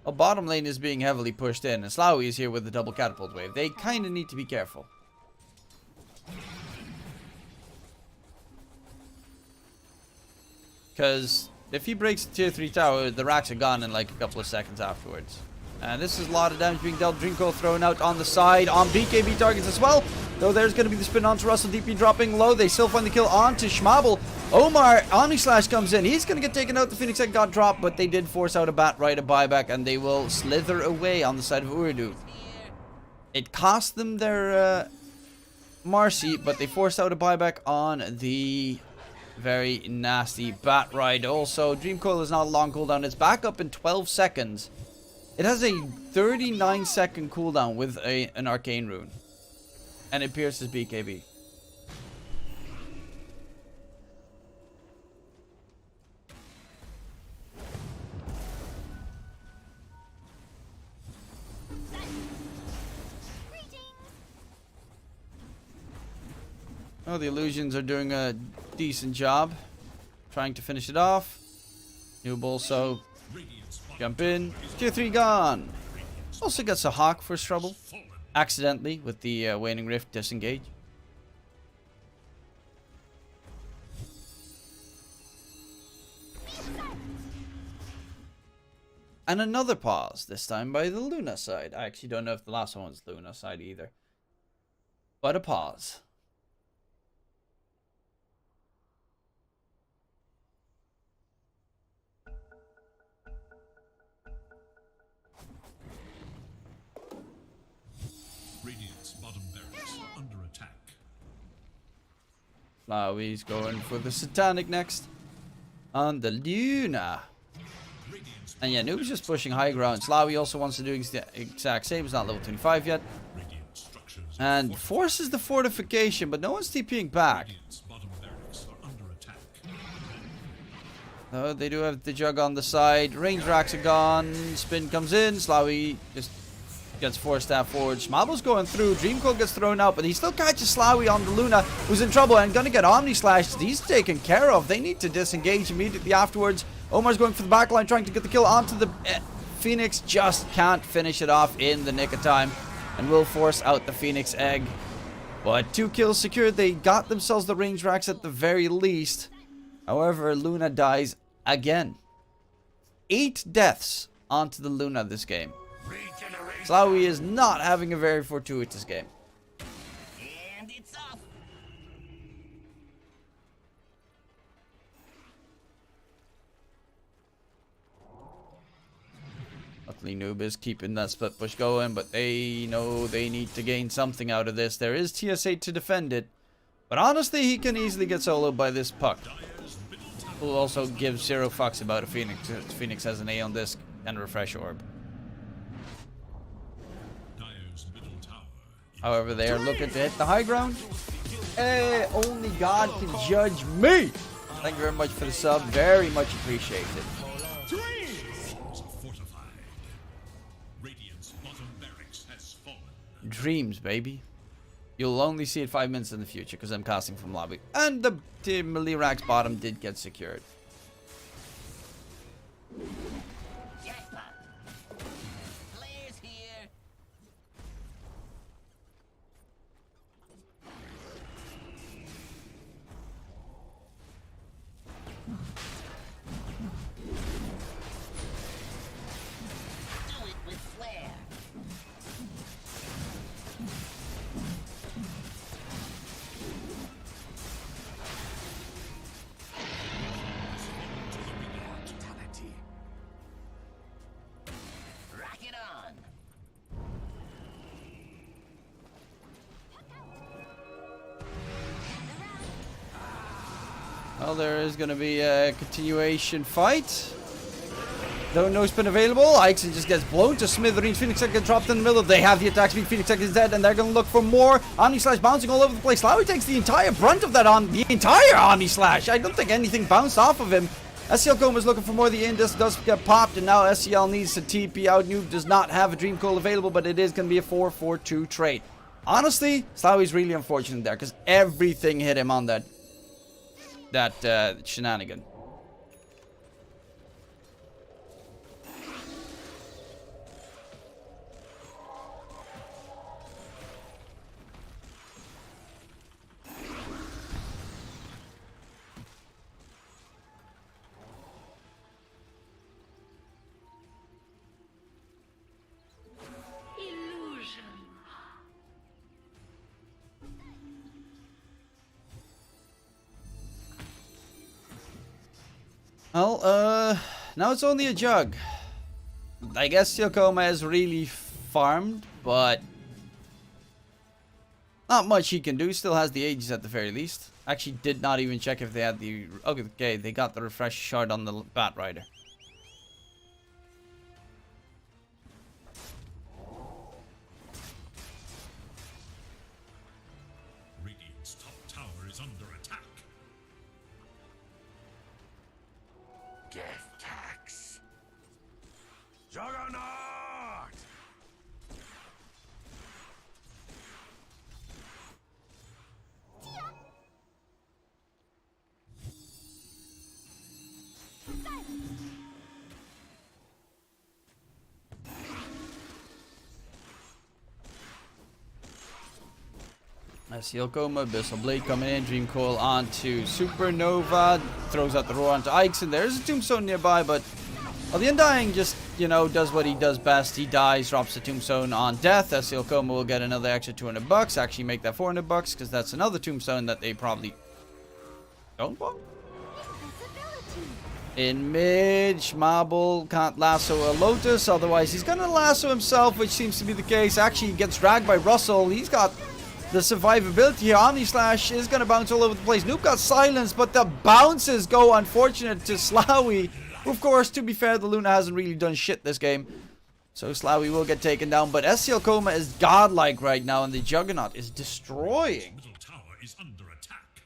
Well, bottom lane is being heavily pushed in, and Slawi is here with the double catapult wave. They kind of need to be careful. Because if he breaks the tier 3 tower, the racks are gone in like a couple of seconds afterwards. And this is a lot of damage being dealt. Dream Coil thrown out on the side on BKB targets as well. Though there's going to be the spin onto Russell. DP dropping low. They still find the kill onto Schmabel. Omar, Omni Slash comes in. He's going to get taken out. The Phoenix Egg got dropped, but they did force out a Bat Rider buyback, and they will slither away on the side of Ooredoo. It cost them their Marcy, but they forced out a buyback on the very nasty Bat Ride. Also, Dream Coil is not a long cooldown. It's back up in 12 seconds. It has a 39-second cooldown with an Arcane Rune. And it pierces BKB. Oh, the Illusions are doing a decent job. Trying to finish it off. Noob also jump in. Tier 3 gone. Also gets a Hawk for his trouble. Accidentally with the Waning Rift disengage. And another pause, this time by the Luna side. I actually don't know if the last one was Luna side either. But a pause. Radiant's bottom barracks under attack. Flowey's going for the Satanic next. On the Luna. And yeah, Noob's just pushing high ground. Slawi also wants to do the exact same. He's not level 25 yet. And forces the fortification, but no one's TPing back. Oh, they do have the jug on the side. Range racks are gone. Spin comes in. Slawi just gets 4-staff forward. Schmabel's going through. Dreamcoil gets thrown out, but he still catches Slawi on the Luna, who's in trouble and gonna get Omni Slashed. He's taken care of. They need to disengage immediately afterwards. Omar's going for the backline, trying to get the kill onto the Phoenix. Just can't finish it off in the nick of time, and will force out the Phoenix Egg. But 2 kills secured. They got themselves the range racks at the very least. However, Luna dies again. 8 deaths onto the Luna this game. Slawi is not having a very fortuitous game. And it's off. Luckily, Noob is keeping that split push going, but they know they need to gain something out of this. There is TS8 to defend it, but honestly, he can easily get soloed by this puck. Who also gives 0 fucks about a Phoenix. Phoenix has an A on disc and a refresh orb. However, they are looking to hit the high ground. Hey, only God can judge me. Thank you very much for the sub. Very much appreciated. Dreams, baby. You'll only see it 5 minutes in the future because I'm casting from lobby. And the Millirax bottom did get secured. Jackpot. Players here. Do it with flair. Rock it on. Well, there is going to be a continuation fight. Though no spin available, Ixon just gets blown to smithereens. Phoenix Egg gets dropped in the middle. They have the attack speed. Phoenix Egg is dead, and they're going to look for more. Omni Slash bouncing all over the place. Slawi takes the entire brunt of that on the entire Omni Slash. I don't think anything bounced off of him. SCL Coma is looking for more. The Indus does get popped, and now SCL needs to TP out. Noob does not have a Dreamcoil available, but it is going to be a 4-4-2 trade. Honestly, Slawi's really unfortunate there, because everything hit him on that shenanigan. Well, now it's only a jug. I guess Yokoma has really farmed, but not much he can do. Still has the ages at the very least. Actually did not even check if they had the... Okay, they got the refresh shard on the Bat Rider. Radiant's top tower is under attack. Death tax. Juggernaut! SCL Coma, Abyssal Blade coming in, Dreamcoil onto Supernova, throws out the roar onto Ixon. There's a Tombstone nearby, but well, the Undying just, you know, does what he does best. He dies, drops the Tombstone on death. SCL Coma will get another extra $200, actually make that $400, because that's another Tombstone that they probably don't want. In mid, Schmabel can't lasso a Lotus, otherwise he's gonna lasso himself, which seems to be the case. Actually, he gets dragged by Russell. He's got the survivability here. Omni Slash is going to bounce all over the place. Noob got silenced, but the bounces go unfortunate to Slawi. Of course, to be fair, the Luna hasn't really done shit this game. So Slawi will get taken down. But SCL Coma is godlike right now, and the Juggernaut is destroying. Middle tower is under attack.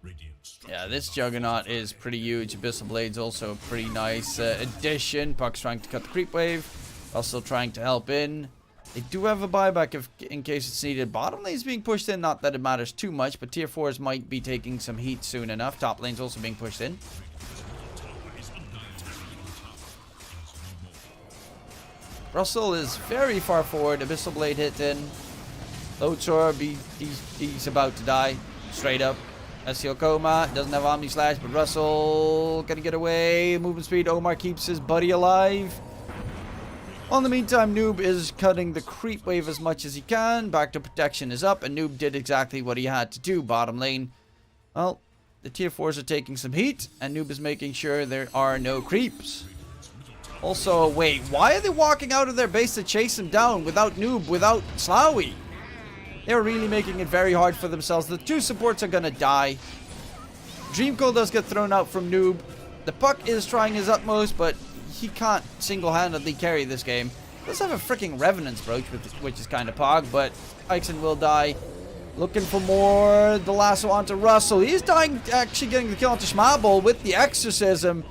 Radiant structures Yeah, this are Juggernaut is pretty huge. Abyssal Blade's also a pretty nice addition. Puck's trying to cut the creep wave. Also trying to help in. They do have a buyback in case it's needed. Bottom lane's being pushed in. Not that it matters too much, but tier 4s might be taking some heat soon enough. Top lane's also being pushed in. Russell is very far forward. Abyssal Blade hit in. Loadsor, he's about to die. Straight up. SCL Coma doesn't have Omni Slash, but Russell gonna get away. Movement speed. Omar keeps his buddy alive. Well, in the meantime, Noob is cutting the creep wave as much as he can. Back to protection is up, and Noob did exactly what he had to do. Bottom lane, well, the tier 4s are taking some heat, and Noob is making sure there are no creeps. Also, wait, why are they walking out of their base to chase him down without Noob, without Slawi? They're really making it very hard for themselves. The 2 supports are gonna die. Dreamcoil does get thrown out from Noob. The Puck is trying his utmost, but he can't single-handedly carry this game. Does have a freaking Revenant's Brooch, which is kind of pog, but Ixon will die. Looking for more. The lasso onto Russell. He's dying, actually getting the kill onto Schmabel with the Exorcism.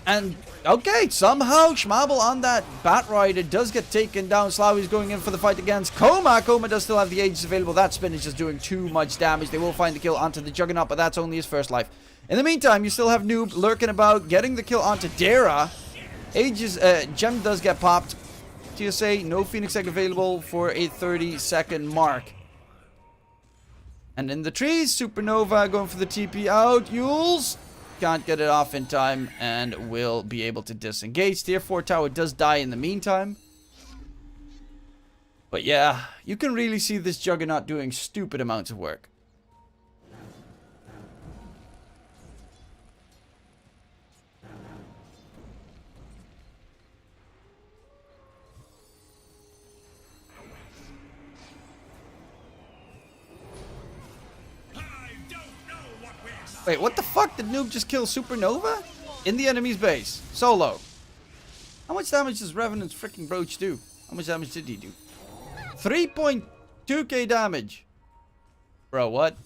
And, okay, somehow Schmabel on that Bat Rider does get taken down. Slawi's going in for the fight against Coma. Coma does still have the Aegis available. That spin is just doing too much damage. They will find the kill onto the Juggernaut, but that's only his first life. In the meantime, you still have Noob lurking about, getting the kill onto Dara. Aegis, Gem does get popped. TSA, no Phoenix Egg available for a 30-second mark. And in the trees, Supernova going for the TP out. Yules can't get it off in time and will be able to disengage. Tier 4 tower does die in the meantime. But yeah, you can really see this Juggernaut doing stupid amounts of work. Wait, what the fuck? Did Noob just kill Supernova? In the enemy's base. Solo. How much damage does Revenant's freaking Brooch do? How much damage did he do? 3.2k damage. Bro, what?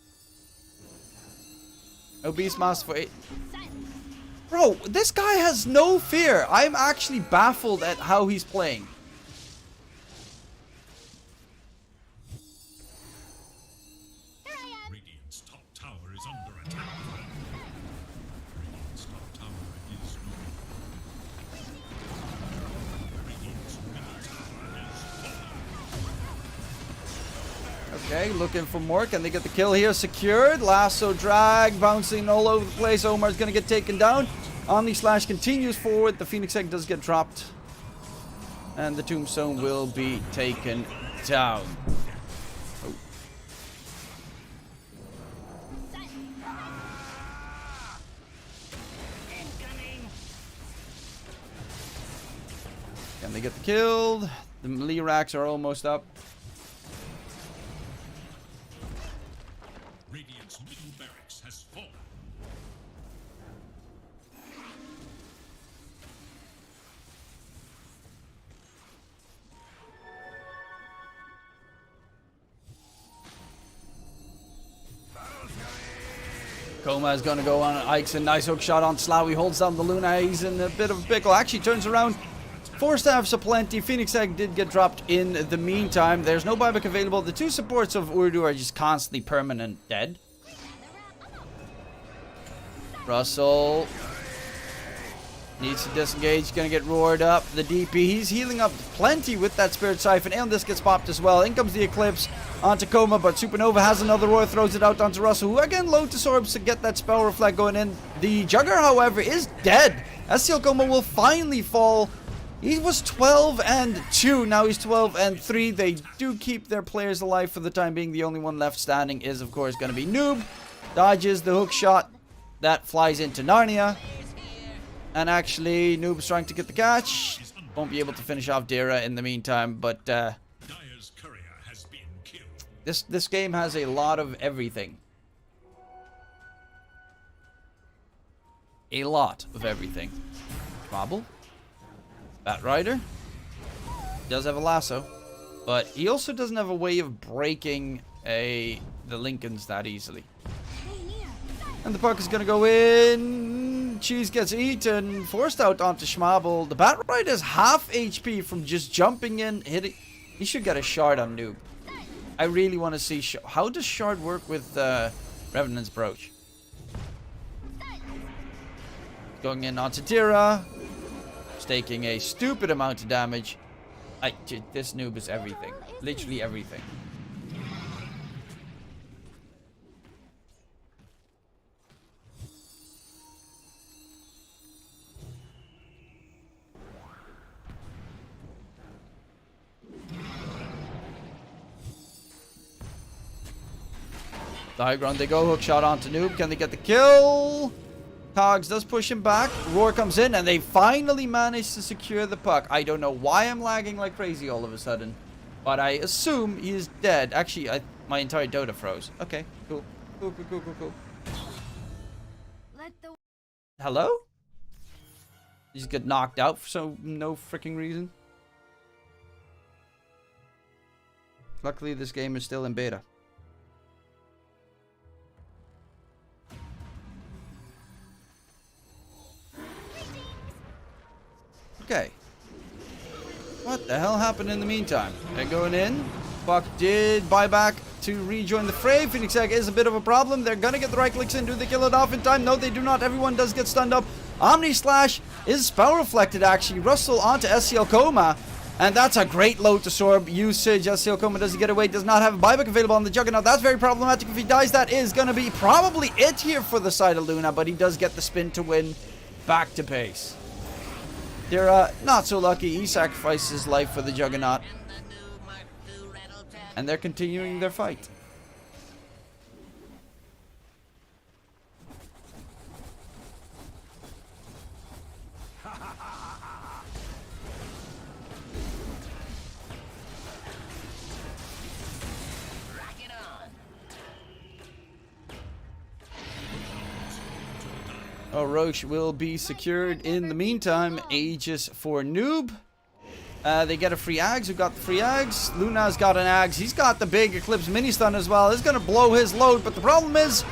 No Beastmaster for 8. Bro, this guy has no fear. I'm actually baffled at how he's playing. Radiant's top tower is under attack. Radiant's top tower is Radiant's middle tower is Okay, looking for more. Can they get the kill here? Secured. Lasso drag. Bouncing all over the place. Omar's going to get taken down. Omni Slash continues forward. The Phoenix Egg does get dropped. And the Tombstone will be taken down. Oh. Can they get the kill? The melee racks are almost up. Radiant's middle barracks has fallen. Coma is going to go on Ixon. Nice hook shot on Slawi. Holds down the Luna. He's in a bit of a pickle. Actually turns around. 4 staffs aplenty. Phoenix Egg did get dropped in the meantime. There's no buyback available. The 2 supports of Ooredoo are just constantly permanent dead. Russell needs to disengage. Gonna get roared up. The DP. He's healing up plenty with that Spirit Siphon. And this gets popped as well. In comes the Eclipse onto Coma, but Supernova has another roar. Throws it out onto Russell, who again Lotus Orbs to get that Spell Reflect going in. The Jugger, however, is dead. SCL Coma will finally fall. He was 12-2. Now he's 12-3. They do keep their players alive for the time being. The only one left standing is, of course, going to be Noob. Dodges the hook shot. That flies into Narnia. And actually, Noob's trying to get the catch. Won't be able to finish off Dira in the meantime, but Dire's courier has been killed. this game has a lot of everything. A lot of everything. Marble. Bat Rider. Does have a lasso. But he also doesn't have a way of breaking the Lincolns that easily. And the puck is going to go in. Cheese gets eaten. Forced out onto Schmabel. The Bat Rider has half HP from just jumping in, hitting. He should get a shard on Noob. I really want to see. How does shard work with Revenant's Brooch? Going in onto Tira. Taking a stupid amount of damage. This Noob is everything. Literally everything. The high ground they go. Hook shot onto Noob. Can they get the kill? Cogs does push him back. Roar comes in and they finally manage to secure the puck. I don't know why I'm lagging like crazy all of a sudden. But I assume he is dead. Actually, my entire Dota froze. Okay, cool. Cool. Hello? He just got knocked out for no freaking reason. Luckily, this game is still in beta. Okay. What the hell happened in the meantime? They're going in. Buck did buy back to rejoin the fray. Phoenix Egg is a bit of a problem. They're gonna get the right clicks in. Do they kill it off in time? No, they do not. Everyone does get stunned up. Omni Slash is spell reflected actually. Russell onto SCL Coma. And that's a great load to Sorb usage. SCL Coma doesn't get away. Does not have a buyback available on the Juggernaut. That's very problematic. If he dies, that is gonna be probably it here for the side of Luna. But he does get the spin to win. Back to base. They're not so lucky. He sacrificed his life for the Juggernaut. And they're continuing their fight. Oh, Roche will be secured in the meantime. Aegis for Noob. They get a free Ags. Who got the free Ags? Luna's got an Ags. He's got the big Eclipse mini stun as well. It's going to blow his load. But the problem is,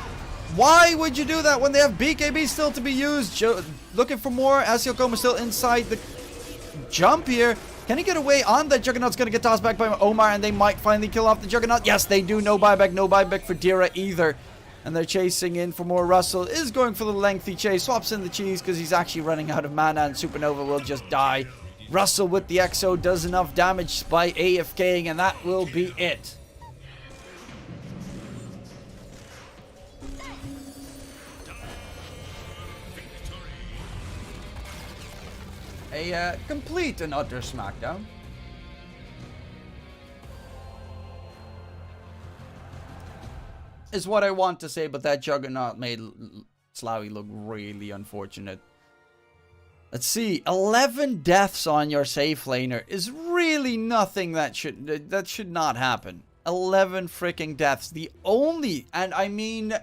why would you do that when they have BKB still to be used? Looking for more. Asiel Coma still inside the jump here. Can he get away on that? Juggernaut's going to get tossed back by Omar. And they might finally kill off the Juggernaut. Yes, they do. No buyback. No buyback for Dira either. And they're chasing in for more. Russell is going for the lengthy chase. Swaps in the cheese because he's actually running out of mana. And Supernova will just die. Russell with the Exo does enough damage by AFKing. And that will be it. A complete and utter smackdown. Is what I want to say, but that Juggernaut made Slawi look really unfortunate. Let's see, 11 deaths on your safe laner is really nothing that should not happen. 11 freaking deaths. The only, and I mean,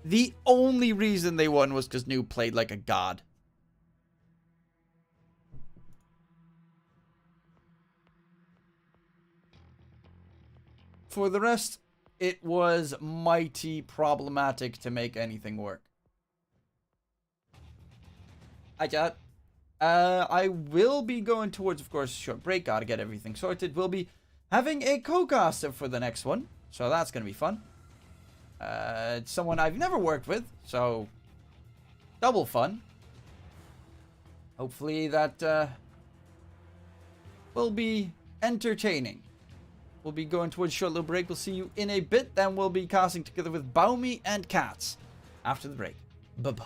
the only reason they won was because Noob played like a god. For the rest, it was mighty problematic to make anything work. Hi, chat. I will be going towards, of course, short break. Gotta get everything sorted. We'll be having a co-caster for the next one. So that's going to be fun. It's someone I've never worked with. So, double fun. Hopefully that will be entertaining. We'll be going towards a short little break. We'll see you in a bit. Then we'll be casting together with Baumi and Cats after the break. Bye-bye.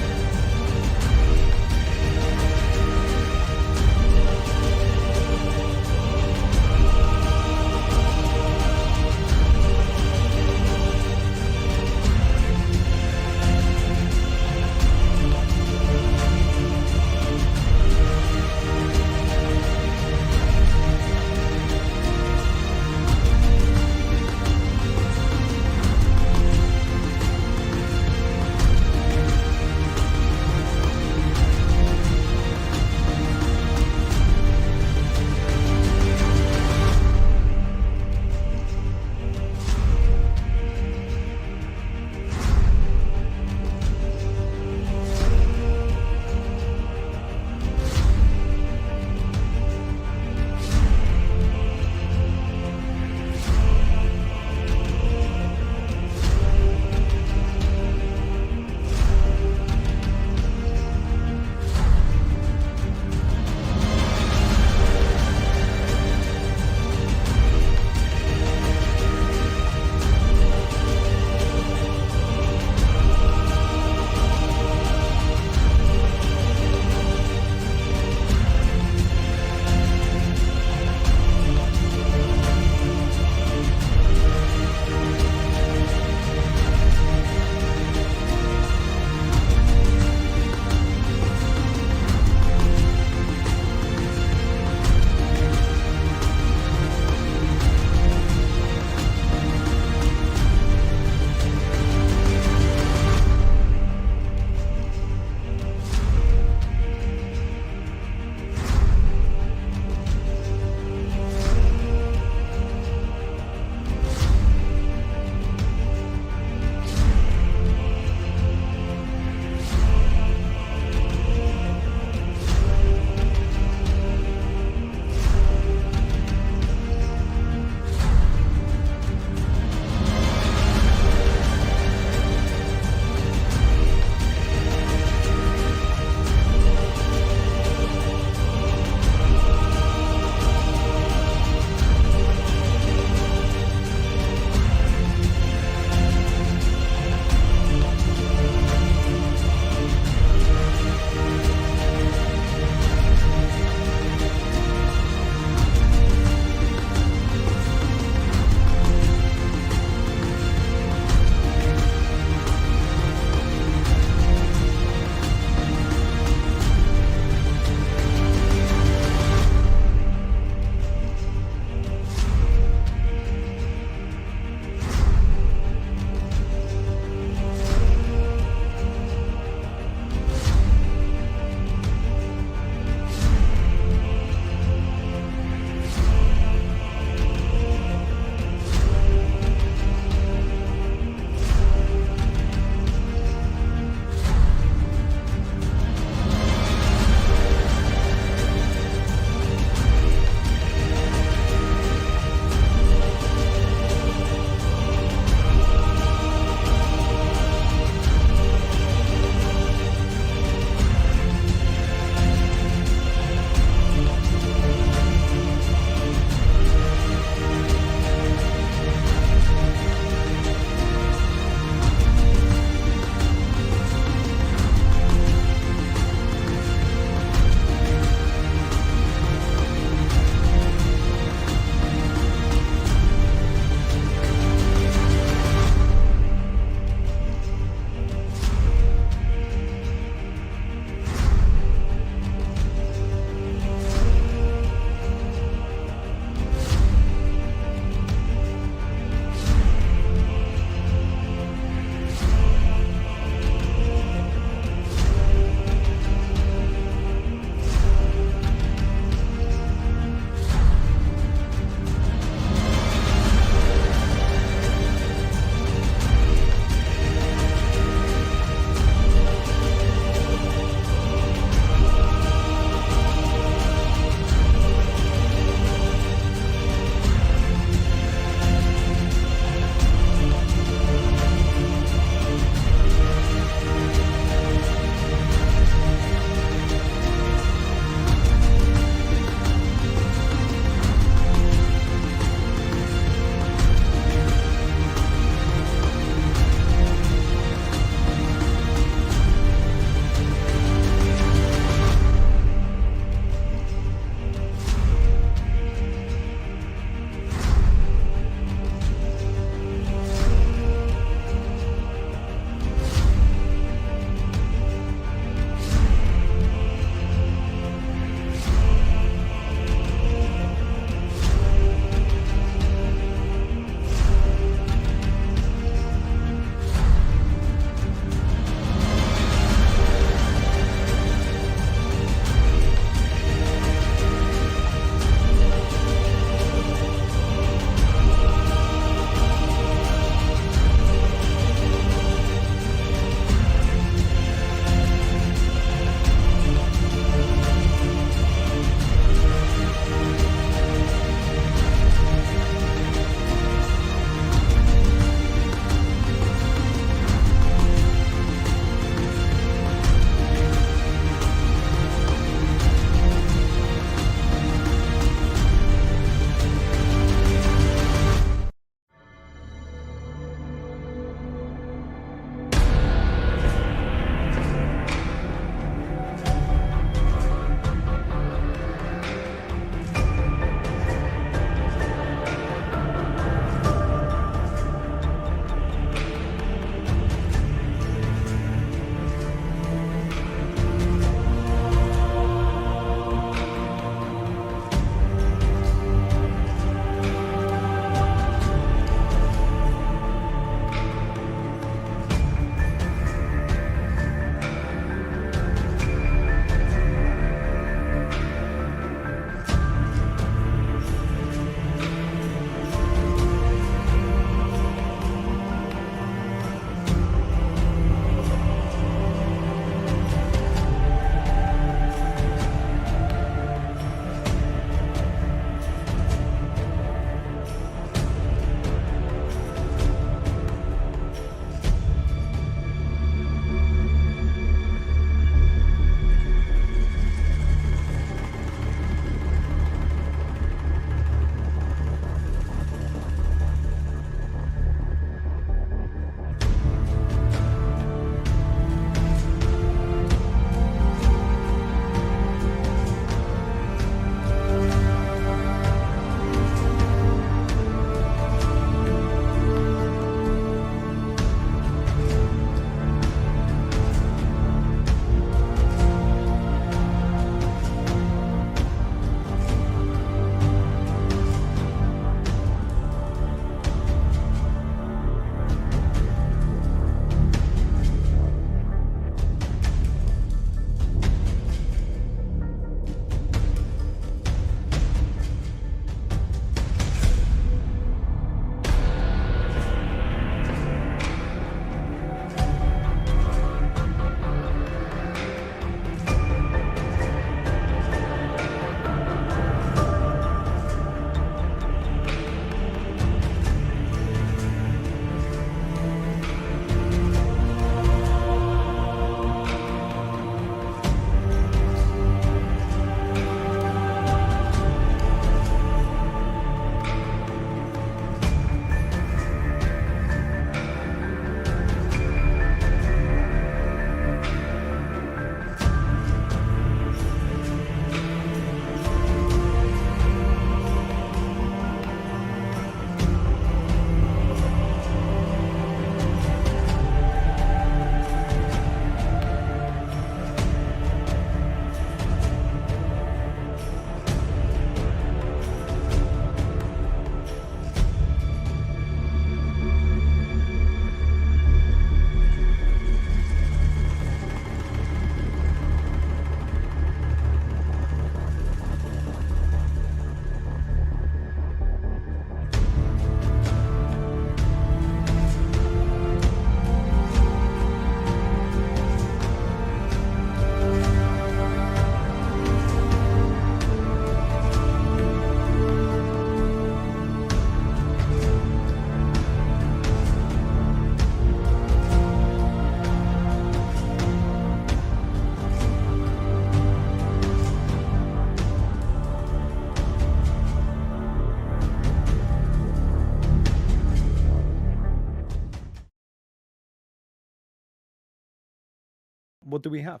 what do we have?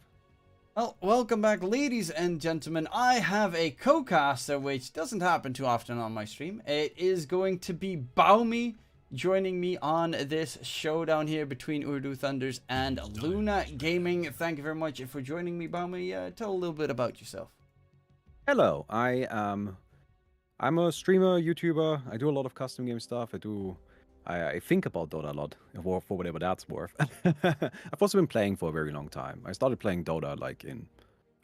Well, welcome back, ladies and gentlemen. I have a co-caster, which doesn't happen too often on my stream. It is going to be Baumi joining me on this showdown here between Ooredoo Thunders and Luna Gaming. Thank you very much for joining me, Baumi. Tell a little bit about yourself. Hello, I'm a streamer, YouTuber. I do a lot of custom game stuff. I think about Dota a lot, for whatever that's worth. I've also been playing for a very long time. I started playing Dota like in,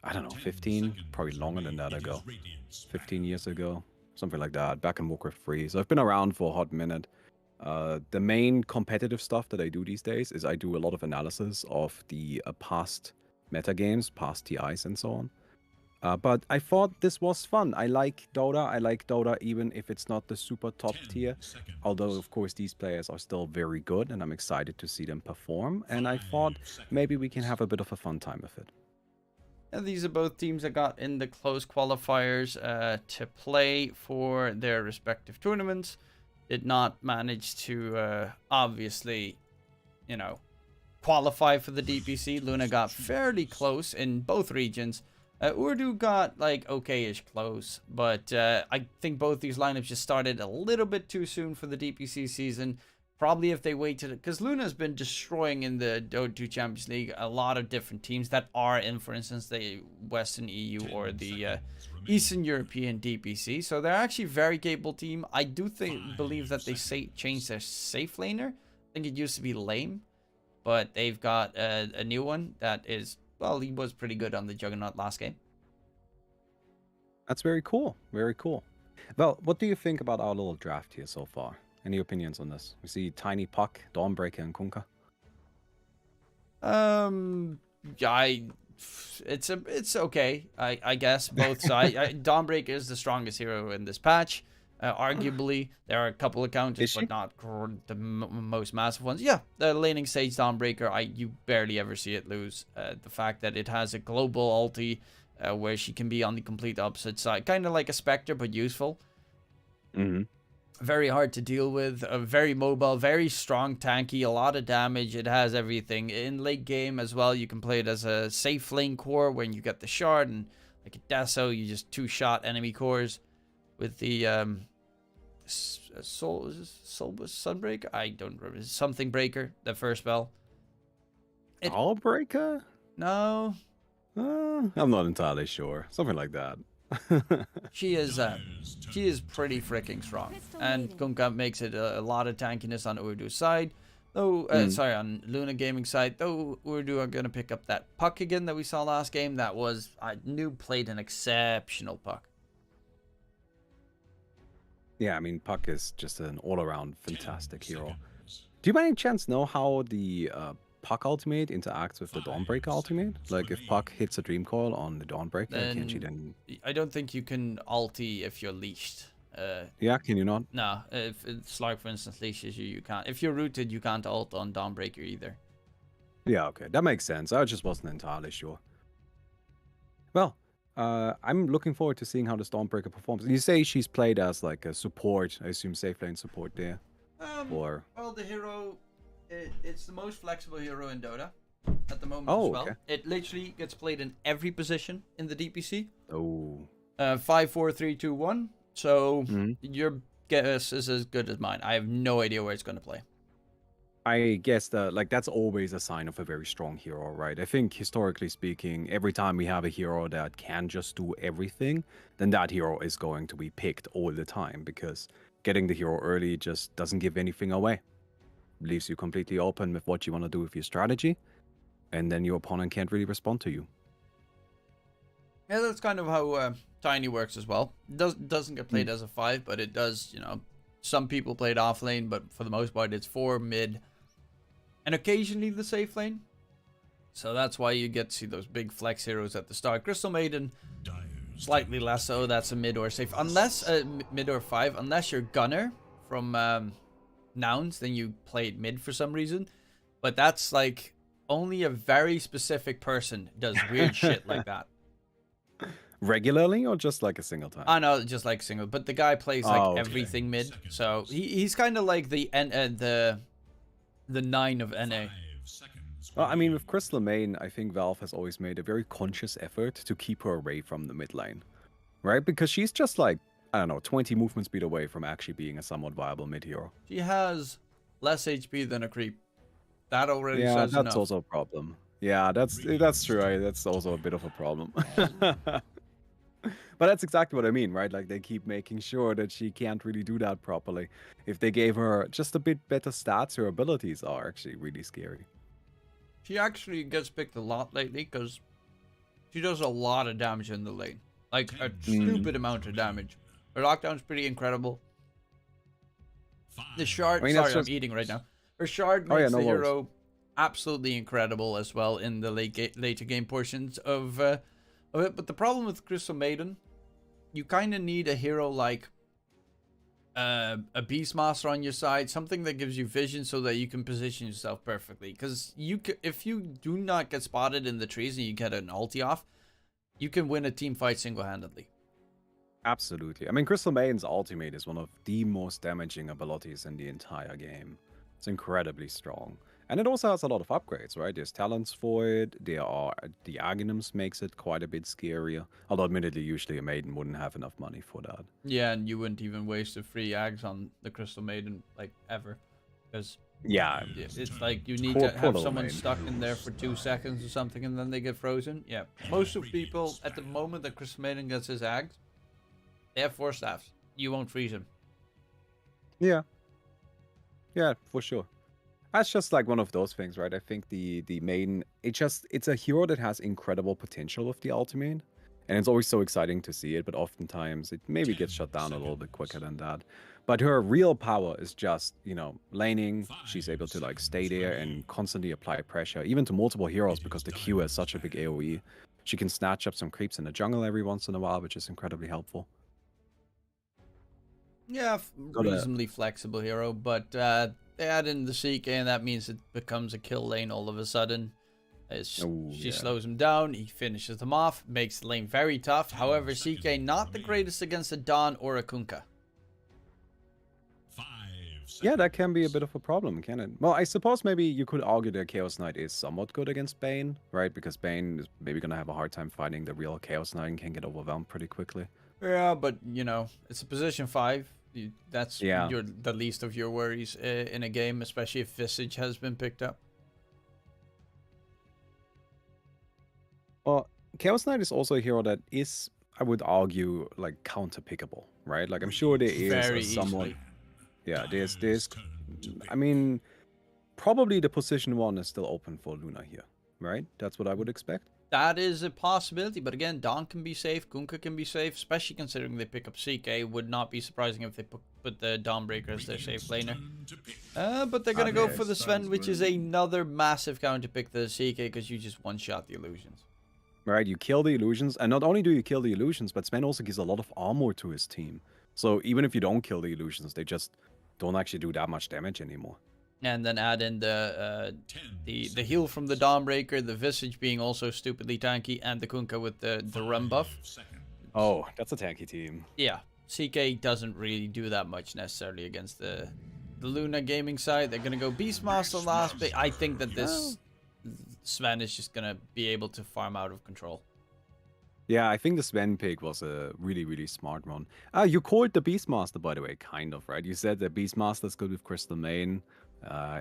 I don't know, 15, probably longer than that ago. 15 years ago, something like that, back in Warcraft 3. So I've been around for a hot minute. The main competitive stuff that I do these days is I do a lot of analysis of the past meta games, past TIs and so on. But I thought this was fun. I like Dota even if it's not the super top tier. Although, of course, these players are still very good and I'm excited to see them perform. And I thought maybe we can have a bit of a fun time with it. And these are both teams that got in the close qualifiers to play for their respective tournaments. Did not manage to, obviously, you know, qualify for the DPC. Luna got fairly close in both regions. Ooredoo got like okay-ish close, but I think both these lineups just started a little bit too soon for the DPC season. Probably if they waited, because Luna's been destroying in the Dota 2 Champions League a lot of different teams that are in, for instance, the Western EU or the Eastern European DPC. So they're actually a very capable team. I do believe that they changed their safe laner. I think it used to be Lame, but they've got a new one that is, well, he was pretty good on the Juggernaut last game. That's very cool. Very cool. Well, what do you think about our little draft here so far? Any opinions on this? We see Tiny Puck, Dawnbreaker, and Kunkka. Yeah, it's okay. I guess both sides. Dawnbreaker is the strongest hero in this patch. Arguably, there are a couple of counters, but not the most massive ones. Yeah, the laning stage Dawnbreaker, you barely ever see it lose. The fact that it has a global ulti where she can be on the complete opposite side, kind of like a Spectre, but useful. Mm-hmm. Very hard to deal with, very mobile, very strong, tanky, a lot of damage. It has everything. In late game as well, you can play it as a safe lane core when you get the shard, and like a Deso, you just two-shot enemy cores with the Sunbreaker? I don't remember. Something Breaker, the first spell. All Breaker? No. I'm not entirely sure. Something like that. She is pretty freaking strong, and Kunkka makes it a lot of tankiness on Ooredoo's side. Though, sorry, on Luna Gaming side, though Ooredoo are gonna pick up that Puck again that we saw last game. That was, I knew, played an exceptional Puck. Yeah, I mean, Puck is just an all-around fantastic hero. Do you by any chance know how the Puck ultimate interacts with the Dawnbreaker ultimate? Like, if Puck hits a Dream Coil on the Dawnbreaker, can she then... I don't think you can ulti if you're leashed. Yeah, can you not? No, if Slark, for instance, leashes you, you can't. If you're rooted, you can't ult on Dawnbreaker either. Yeah, okay, that makes sense. I just wasn't entirely sure. Well, I'm looking forward to seeing how the Dawnbreaker performs. You say she's played as like a support, I assume safe lane support there? Or... Well, the hero, it's the most flexible hero in Dota at the moment as well. Okay. It literally gets played in every position in the DPC. Oh. 5, 4, 3, 2, 1. So your guess is as good as mine. I have no idea where it's going to play. I guess that like that's always a sign of a very strong hero, right? I think historically speaking, every time we have a hero that can just do everything, then that hero is going to be picked all the time, because getting the hero early just doesn't give anything away. Leaves you completely open with what you want to do with your strategy, and then your opponent can't really respond to you. Yeah, that's kind of how Tiny works as well. It doesn't get played as a 5, but it does, you know, some people play it off lane, but for the most part it's 4 mid and occasionally the safe lane. So that's why you get to see those big flex heroes at the start. Crystal Maiden, slightly less so. That's a mid or safe. Unless, mid or 5, unless you're Gunner from Nouns, then you play it mid for some reason. But that's like, only a very specific person does weird shit like that. Regularly or just like a single time? I know, just like single. But the guy plays like everything mid. So he's kind of like the 9 of NA. Well, I mean, with Crystal Main, I think Valve has always made a very conscious effort to keep her away from the mid lane, right? Because she's just like, I don't know, 20 movement speed away from actually being a somewhat viable mid hero. She has less HP than a creep. That already Yeah, says that's enough. also a problem. Yeah, that's true. That's also a bit of a problem. But that's exactly what I mean, right? Like they keep making sure that she can't really do that properly. If they gave her just a bit better stats, her abilities are actually really scary. She actually gets picked a lot lately because she does a lot of damage in the lane. Like a stupid amount of damage. Her lockdown's pretty incredible. The shard, I mean, sorry, that's just- I'm eating right now. Her shard Oh, yeah, makes no the worries. hero absolutely incredible as well in the later game portions of it. But the problem with Crystal Maiden, you kind of need a hero like a Beastmaster on your side, something that gives you vision so that you can position yourself perfectly. Because if you do not get spotted in the trees and you get an ulti off, you can win a team fight single-handedly. Absolutely. I mean, Crystal Maiden's ultimate is one of the most damaging abilities in the entire game. It's incredibly strong. And it also has a lot of upgrades, right? There's talents for it. The Aghanim's makes it quite a bit scarier. Although, admittedly, usually a Maiden wouldn't have enough money for that. Yeah, and you wouldn't even waste a free Ags on the Crystal Maiden, like, ever. Because Yeah. it's like you need Poor- to poor have little someone Maiden. stuck in there for 2 seconds or something and then they get frozen. Yeah, most of people, at the moment that Crystal Maiden gets his Ags, they have 4 staffs. You won't freeze him. Yeah. Yeah, for sure. That's just like one of those things, right? I think the main it's a hero that has incredible potential with the ultimate. And it's always so exciting to see it, but oftentimes it maybe gets shut down a little bit quicker than that. But her real power is just, laning. She's able to like stay there and constantly apply pressure, even to multiple heroes because the Q has such a big AoE. She can snatch up some creeps in the jungle every once in a while, which is incredibly helpful. Yeah, Got a- reasonably flexible hero, but they add in the CK and that means it becomes a kill lane all of a sudden. Oh, She yeah. slows him down, he finishes them off, makes the lane very tough. However, CK not the greatest against a Dawn or a Kunkka. 5 seconds. Yeah, that can be a bit of a problem, can it? Well, I suppose maybe you could argue that Chaos Knight is somewhat good against Bane, right? Because Bane is maybe going to have a hard time fighting the real Chaos Knight and can get overwhelmed pretty quickly. Yeah, but it's a position 5. That's Yeah. the least of your worries in a game, especially if Visage has been picked up. Well, Chaos Knight is also a hero that is, I would argue, like counter-pickable, right? Like I'm sure there is Very a somewhat... easily. Yeah, there's... I mean, probably the position 1 is still open for Luna here, right? That's what I would expect. That is a possibility, but again, Dawn can be safe, Kunkka can be safe, especially considering they pick up CK. Would not be surprising if they put the Dawnbreaker as their safe laner. But they're gonna go Okay, for the Sven, which is another massive counter pick to the CK because you just one-shot the illusions. Right, you kill the illusions, and not only do you kill the illusions, but Sven also gives a lot of armor to his team. So even if you don't kill the illusions, they just don't actually do that much damage anymore. And then add in the heal from the Dawnbreaker, the Visage being also stupidly tanky, and the Kunkka with the run buff. Oh, that's a tanky team. Yeah, CK doesn't really do that much necessarily against the Luna gaming side. They're gonna go Beastmaster last, but I think that this Sven is just gonna be able to farm out of control. Yeah, I think the Sven pick was a really, really smart one. You called the Beastmaster, by the way, kind of, right? You said that Beastmaster is good with Crystal Main.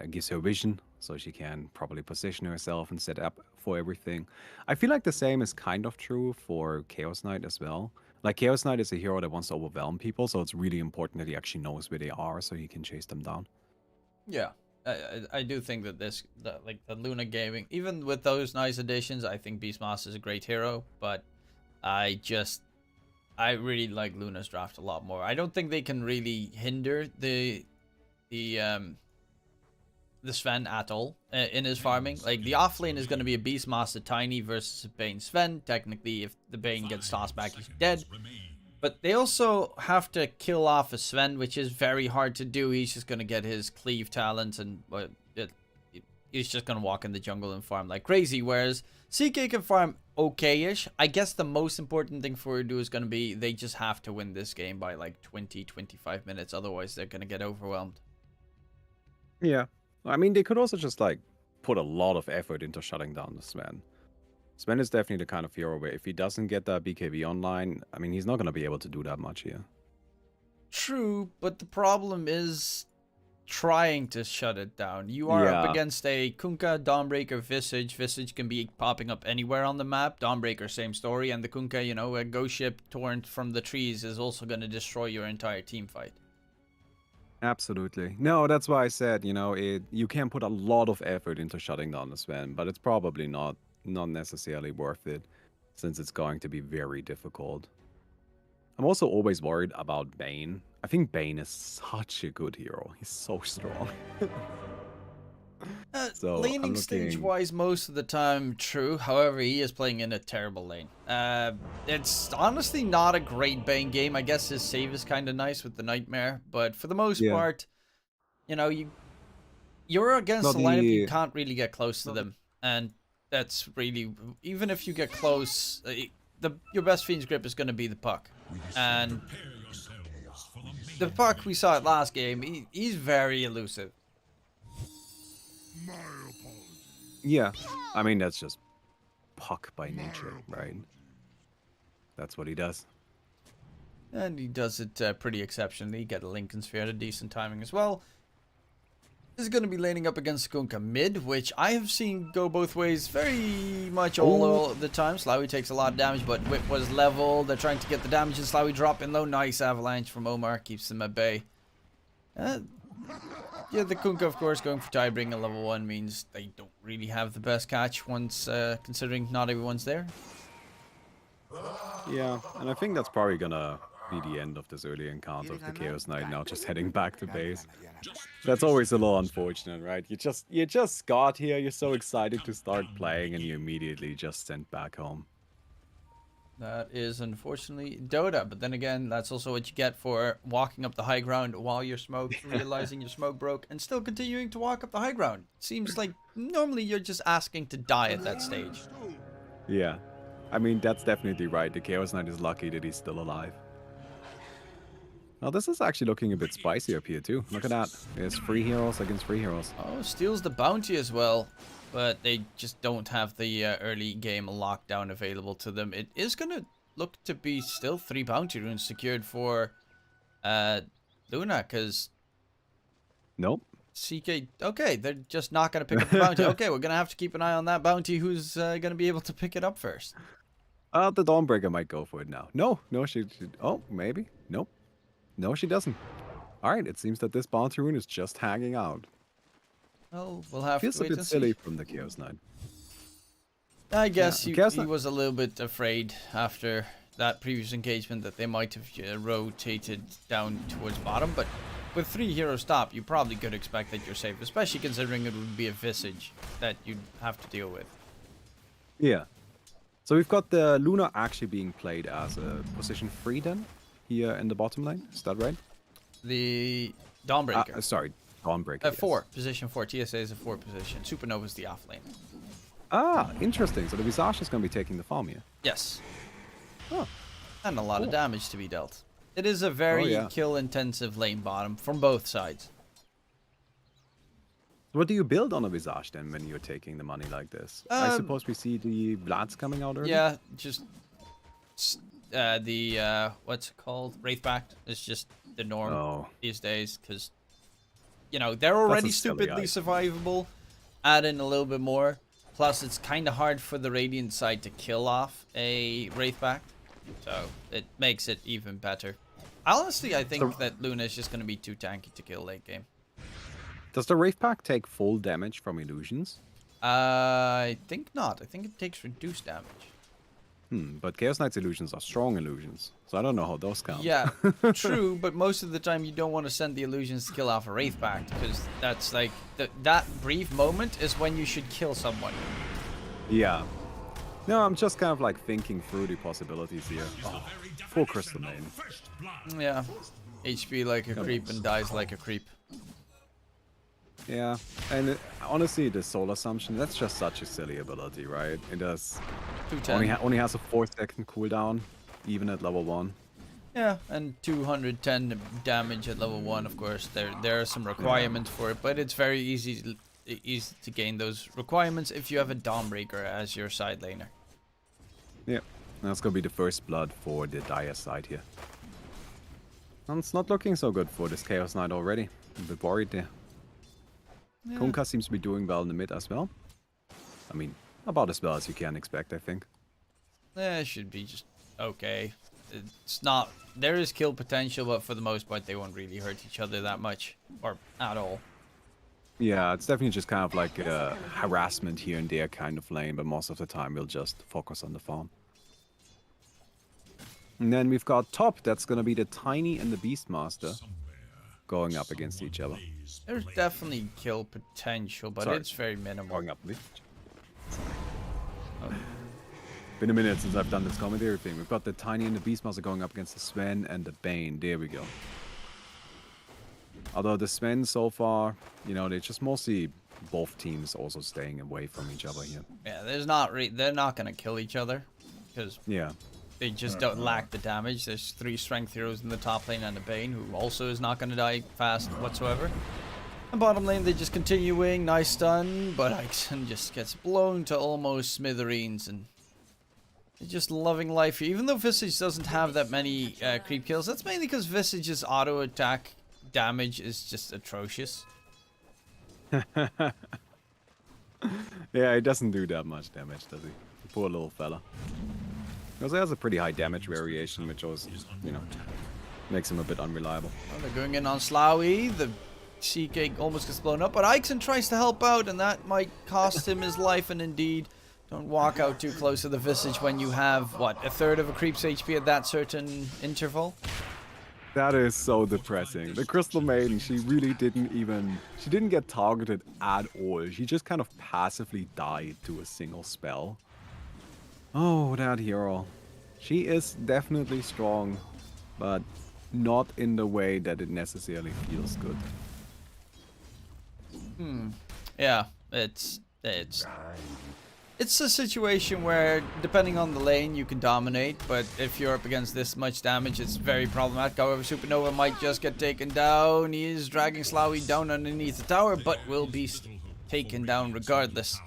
It gives her vision, so she can properly position herself and set up for everything. I feel like the same is kind of true for Chaos Knight as well. Like, Chaos Knight is a hero that wants to overwhelm people, so it's really important that he actually knows where they are so he can chase them down. Yeah, I do think that the Luna gaming, even with those nice additions, I think Beastmaster is a great hero, but I really like Luna's draft a lot more. I don't think they can really hinder the Sven at all in his farming. Like, the offlane is going to be a Beastmaster Tiny versus a Bane Sven. Technically, if the Bane gets tossed back, he's dead. But they also have to kill off a Sven, which is very hard to do. He's just going to get his cleave talent and he's just going to walk in the jungle and farm like crazy. Whereas CK can farm okay-ish. I guess the most important thing for Ooredoo is going to be they just have to win this game by like 20-25 minutes. Otherwise, they're going to get overwhelmed. Yeah. I mean, they could also just, like, put a lot of effort into shutting down the Sven. Sven is definitely the kind of hero where if he doesn't get that BKB online, I mean, he's not going to be able to do that much here. True, but the problem is trying to shut it down. You are up Yeah. against a Kunkka, Dawnbreaker, Visage. Visage can be popping up anywhere on the map. Dawnbreaker, same story. And the Kunkka, you know, a ghost ship torn from the trees is also going to destroy your entire team fight. Absolutely. No, that's why I said, you know, you can put a lot of effort into shutting down the Sven, but it's probably not necessarily worth it, since it's going to be very difficult. I'm also always worried about Bane. I think Bane is such a good hero. He's so strong. So, I'm laning looking- stage-wise, most of the time, true. However, he is playing in a terrible lane. It's honestly not a great Bane game. I guess his save is kind of nice with the Nightmare, but for the most Yeah. part, you know, you're against Not the lineup, you the- can't really get close to them, and that's really, even if you get close, your best Fiend's Grip is going to be the puck, and Prepare yourselves for the main the puck we saw it last game, he's very elusive. Yeah, I mean, that's just Puck by nature, right? That's what he does. And he does it pretty exceptionally. Get a Lincoln Sphere at a decent timing as well. Is going to be laning up against Kunkka mid, which I have seen go both ways very much all the time. Slawi takes a lot of damage, but Whip was level. They're trying to get the damage, and Slawi dropping low. Nice avalanche from Omar, keeps them at bay. Yeah, the Kunkka, of course, going for Tiebreaking at level 1 means they don't really have the best catch once, considering not everyone's there. Yeah, and I think that's probably gonna be the end of this early encounter of the Chaos Knight now just heading back to base. That's always a little unfortunate, right? You just got here, you're so excited to start playing, and you immediately just sent back home. That is unfortunately Dota, but then again, that's also what you get for walking up the high ground while you're smoked, realizing your smoke broke, and still continuing to walk up the high ground. Seems like normally you're just asking to die at that stage. Yeah. I mean, that's definitely right. The Chaos Knight is lucky that he's still alive. Now, this is actually looking a bit spicy up here, too. Look at that. There's 3 heroes against 3 heroes. Oh, steals the bounty as well, but they just don't have the early game lockdown available to them. It is going to look to be still 3 bounty runes secured for Luna, because Nope. CK... Okay, they're just not going to pick up the bounty. Okay, we're going to have to keep an eye on that bounty. Who's going to be able to pick it up first? The Dawnbreaker might go for it now. No, she... Oh, maybe. Nope. No, she doesn't. Alright, it seems that this bounty rune is just hanging out. Well, we'll have Feels to a wait bit and silly see. from the Chaos Knight. I guess Yeah, he was a little bit afraid after that previous engagement that they might have rotated down towards bottom, but with 3 heroes top, you probably could expect that you're safe, especially considering it would be a Visage that you'd have to deal with. Yeah. So we've got the Luna actually being played as a position 3 then, here in the bottom lane. Is that right? The Dawnbreaker. Sorry, Dawnbreaker. Yes. 4, position 4. TSA is a 4 position. Supernova is the off lane. Ah, interesting. So the Visage is going to be taking the farm here. Yes. Oh. And a lot of Cool. damage to be dealt. It is a very yeah. kill-intensive lane bottom from both sides. What do you build on a Visage then when you're taking the money like this? I suppose we see the Vlads coming out early? Yeah, just the what's it called? Wraithback is just the norm Oh. these days because you know they're already silly stupidly item. survivable. Add in a little bit more. Plus, it's kind of hard for the Radiant side to kill off a Wraithback, so it makes it even better. Honestly, I think that Luna is just going to be too tanky to kill late game. Does the Wraith Pack take full damage from illusions? I think not. I think it takes reduced damage. But Chaos Knight's illusions are strong illusions, so I don't know how those count. Yeah, true, but most of the time you don't want to send the illusions to kill off a Wraithback, because that's like, that brief moment is when you should kill someone. Yeah. No, I'm just kind of like thinking through the possibilities here. Oh, full Crystal Maiden. First blood. Yeah, HP like a creep and dies like a creep. Yeah, and honestly, the Soul Assumption, that's just such a silly ability, right? It does 210. only has a 4-second cooldown, even at level 1. Yeah, and 210 damage at level 1, of course. There are some requirements for it, but it's very easy easy to gain those requirements if you have a Dawnbreaker as your side laner. Yeah, that's gonna be the first blood for the Dire side here. And it's not looking so good for this Chaos Knight already. I'm a bit worried there. Yeah. Kunkka seems to be doing well in the mid as well. I mean, about as well as you can expect, I think. It should be just okay. It's not... There is kill potential, but for the most part, they won't really hurt each other that much. Or at all. Yeah, it's definitely just kind of like a harassment here and there kind of lane, but most of the time we'll just focus on the farm. And then we've got top, that's gonna be the Tiny and the Beastmaster going up against each other. There's definitely kill potential, but Sorry. it's very minimal. Going up a bit. Oh. Been a minute since I've done this commentary thing. We've got the Tiny and the Beastmaster going up against the Sven and the Bane. There we go. Although the Sven so far, you know, they're just mostly both teams also staying away from each other here. Yeah, they're not gonna kill each other because Yeah. they just don't lack the damage. There's 3 strength heroes in the top lane and a Bane who also is not gonna die fast whatsoever. And bottom lane, they just continuing, nice stun, but Ixen just gets blown to almost smithereens and he's just loving life here. Even though Visage doesn't have that many creep kills, that's mainly because Visage's auto attack damage is just atrocious. Yeah, he doesn't do that much damage, does he? Poor little fella. He also has a pretty high damage variation, which also, you know, makes him a bit unreliable. Well, they're going in on Sloughy. The Sea Cake almost gets blown up, but Ixen tries to help out, and that might cost him his life. And indeed, don't walk out too close to the Visage when you have, what, a third of a creep's HP at that certain interval? That is so depressing. The Crystal Maiden, she really she didn't get targeted at all. She just kind of passively died to a single spell. Oh, that hero. She is definitely strong, but not in the way that it necessarily feels good. Yeah, it's a situation where, depending on the lane, you can dominate, but if you're up against this much damage, it's very problematic. However, Supernova might just get taken down. He is dragging Sloughy down underneath the tower, but will be taken down regardless.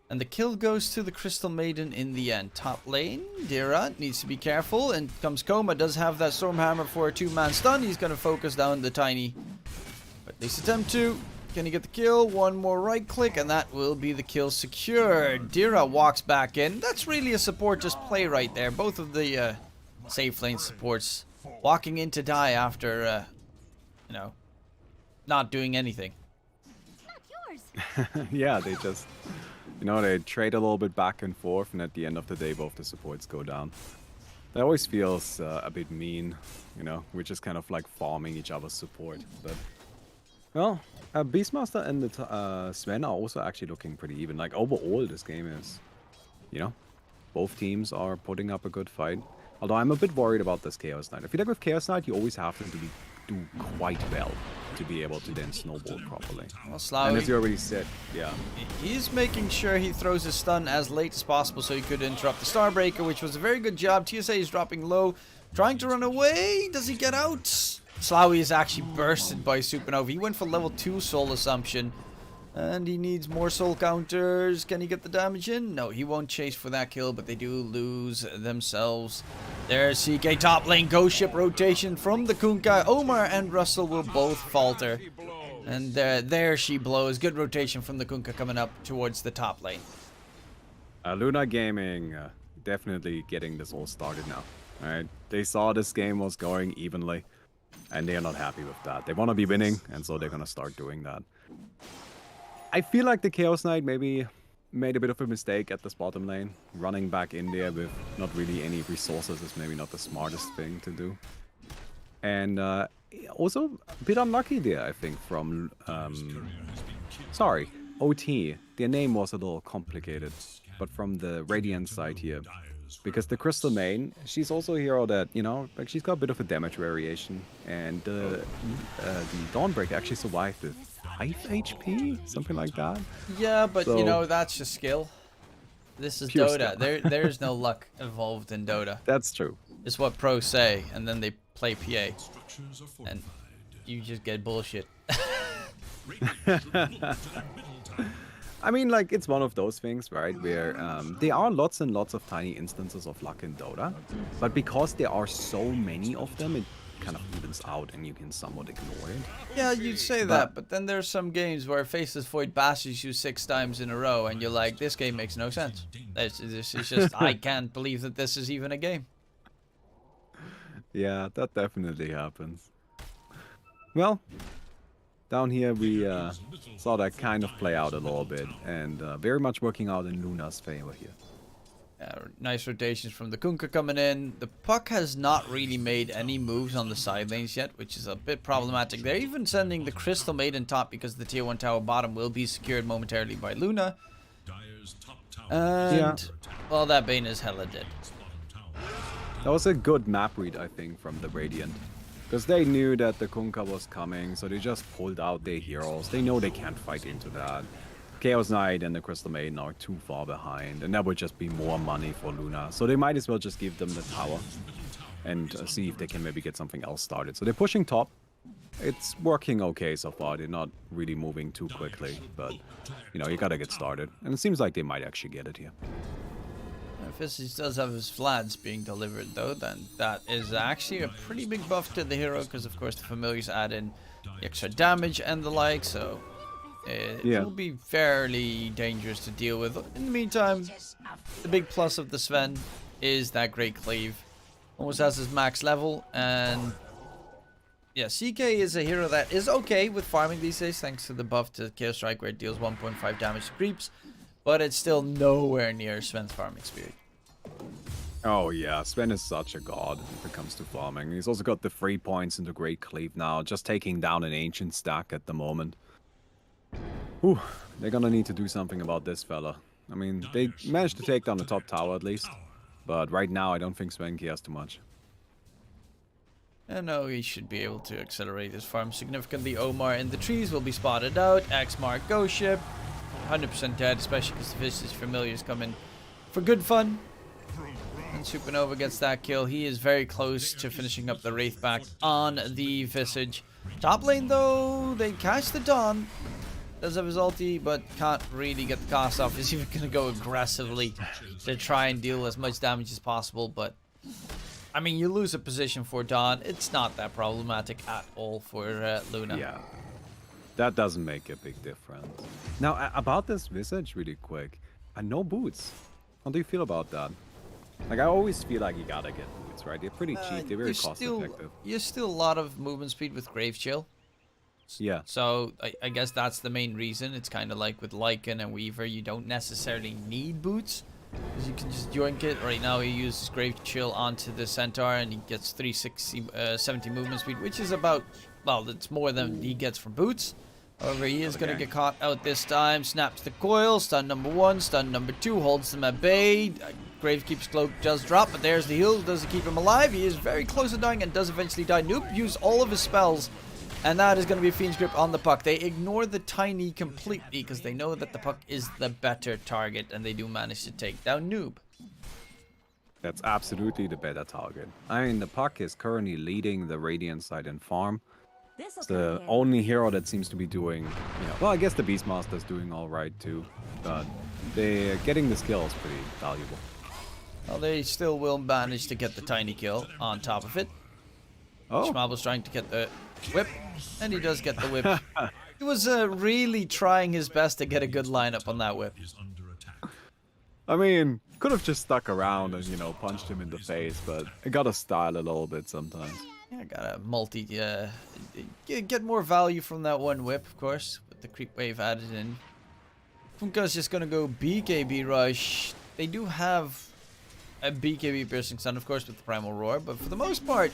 And the kill goes to the Crystal Maiden in the end. Top lane, Dira needs to be careful, and comes Koma, does have that Stormhammer for a 2-man stun. He's going to focus down the Tiny, but at least attempt to. Can he get the kill? One more right click, and that will be the kill secured. Dira walks back in. That's really a support just play right there. Both of the safe lane supports walking in to die after, you know, not doing anything. Not yours. Yeah, they just, you know, they trade a little bit back and forth, and at the end of the day, both the supports go down. That always feels a bit mean, you know. We're just kind of like farming each other's support, but... Well, Beastmaster and the Sven are also actually looking pretty even. Like, overall, this game is, you know, both teams are putting up a good fight. Although I'm a bit worried about this Chaos Knight. I feel like with Chaos Knight, you always have to do quite well to be able to then snowball properly. Well, And Sloughy, as you already said, yeah. he's making sure he throws his stun as late as possible so he could interrupt the Starbreaker, which was a very good job. TSA is dropping low, trying to run away. Does he get out? Sloughy is actually bursted by Supernova. He went for level 2 soul assumption. And he needs more soul counters. Can he get the damage in? No, he won't chase for that kill, but they do lose themselves. There's CK top lane ghost ship rotation from the Kunkka. Omar and Russell will both falter. And there she blows. Good rotation from the Kunkka coming up towards the top lane. Luna Gaming definitely getting this all started now. Alright, they saw this game was going evenly. And they are not happy with that. They want to be winning, and so they're going to start doing that. I feel like the Chaos Knight maybe made a bit of a mistake at this bottom lane. Running back in there with not really any resources is maybe not the smartest thing to do. And also a bit unlucky there, I think, from... sorry, OT. Their name was a little complicated. But from the Radiant side here. Because the Crystal Main, she's also a hero that, you know, like she's got a bit of a damage variation. And the Dawnbreaker actually survived with 5 HP? Something like that. Yeah, but So- you know, that's just skill. This is Pure Dota. skill. There's no luck involved in Dota. That's true. It's what pros say, and then they play PA. Structures are And fortified. you just get bullshit. Radiant should move to their middle tower. I mean, like, it's one of those things, right, where there are lots and lots of tiny instances of luck in Dota, but because there are so many of them, it kind of evens out and you can somewhat ignore it. Yeah, you'd say that, but then there's some games where Faceless Void bashes you 6 times in a row, and you're like, this game makes no sense. This is just, I can't believe that this is even a game. Yeah, that definitely happens. Well, down here we saw that kind of play out a little bit, and very much working out in Luna's favor here. Nice rotations from the Kunkka coming in. The puck has not really made any moves on the side lanes yet, which is a bit problematic. They're even sending the Crystal Maiden top because the tier 1 tower bottom will be secured momentarily by Luna. And, well, that Bane is hella dead. That was a good map read, I think, from the Radiant. Because they knew that the Kunkka was coming, so they just pulled out their heroes. They know they can't fight into that. Chaos Knight and the Crystal Maiden are too far behind, and that would just be more money for Luna. So they might as well just give them the tower and see if they can maybe get something else started. So they're pushing top. It's working okay so far. They're not really moving too quickly, but, you know, you gotta get started. And it seems like they might actually get it here. If Visage does have his floods being delivered, though, then that is actually a pretty big buff to the hero, because, of course, the Familiars add in extra damage and the like, so it will be fairly dangerous to deal with. In the meantime, the big plus of the Sven is that great cleave. Almost has his max level, and yeah, CK is a hero that is okay with farming these days, thanks to the buff to Chaos Strike, where it deals 1.5 damage to creeps, but it's still nowhere near Sven's farming speed. Oh yeah, Sven is such a god if it comes to farming. He's also got the 3 points into Great Cleave now, just taking down an ancient stack at the moment. Whew, they're gonna need to do something about this fella. I mean, they managed to take down the top tower at least, but right now I don't think Sven cares too much. I know he should be able to accelerate his farm significantly. Omar in the trees will be spotted out. X mark ghost ship. 100% dead, especially because the Visage Familiars come in for good fun. And Supernova gets that kill. He is very close to finishing up the Wraith back on the Visage. Top lane, though, they catch the Dawn. Does have his ulti, but can't really get the cost off. He's even going to go aggressively to try and deal as much damage as possible. But, I mean, you lose a position for Dawn. It's not that problematic at all for Luna. Yeah, that doesn't make a big difference. Now, about this Visage really quick. No boots. How do you feel about that? Like, I always feel like you gotta get boots, right? They're pretty cheap. They're very cost effective. You're still a lot of movement speed with Grave Chill. Yeah. So I guess that's the main reason. It's kind of like with Lycan and Weaver, you don't necessarily need boots, because you can just yoink it. Right now he uses Grave Chill onto the Centaur and he gets 70 movement speed, which is about, well, it's more than he gets from boots. However, he is going to get caught out this time. Snaps the coil. Stun number 1. Stun number 2. Holds them at bay. Gravekeep's cloak does drop, but there's the heal. Does it keep him alive? He is very close to dying and does eventually die. Noob used all of his spells, and that is going to be Fiend's Grip on the puck. They ignore the Tiny completely because they know that the puck is the better target, and they do manage to take down Noob. That's absolutely the better target. I mean, the puck is currently leading the Radiant side in farm. It's the only hero that seems to be doing, well, I guess the Beastmaster's doing alright too, but they're getting the skills pretty valuable. Well, they still will manage to get the Tiny kill on top of it. Oh. Schmabel's trying to get the whip, and he does get the whip. He was really trying his best to get a good lineup on that whip. I mean, could have just stuck around and, punched him in the face, but it gotta style a little bit sometimes. Yeah, gotta get more value from that one whip, of course, with the creep wave added in. Funka's just gonna go BKB rush. They do have a BKB piercing stun, of course, with the Primal Roar, but for the most part,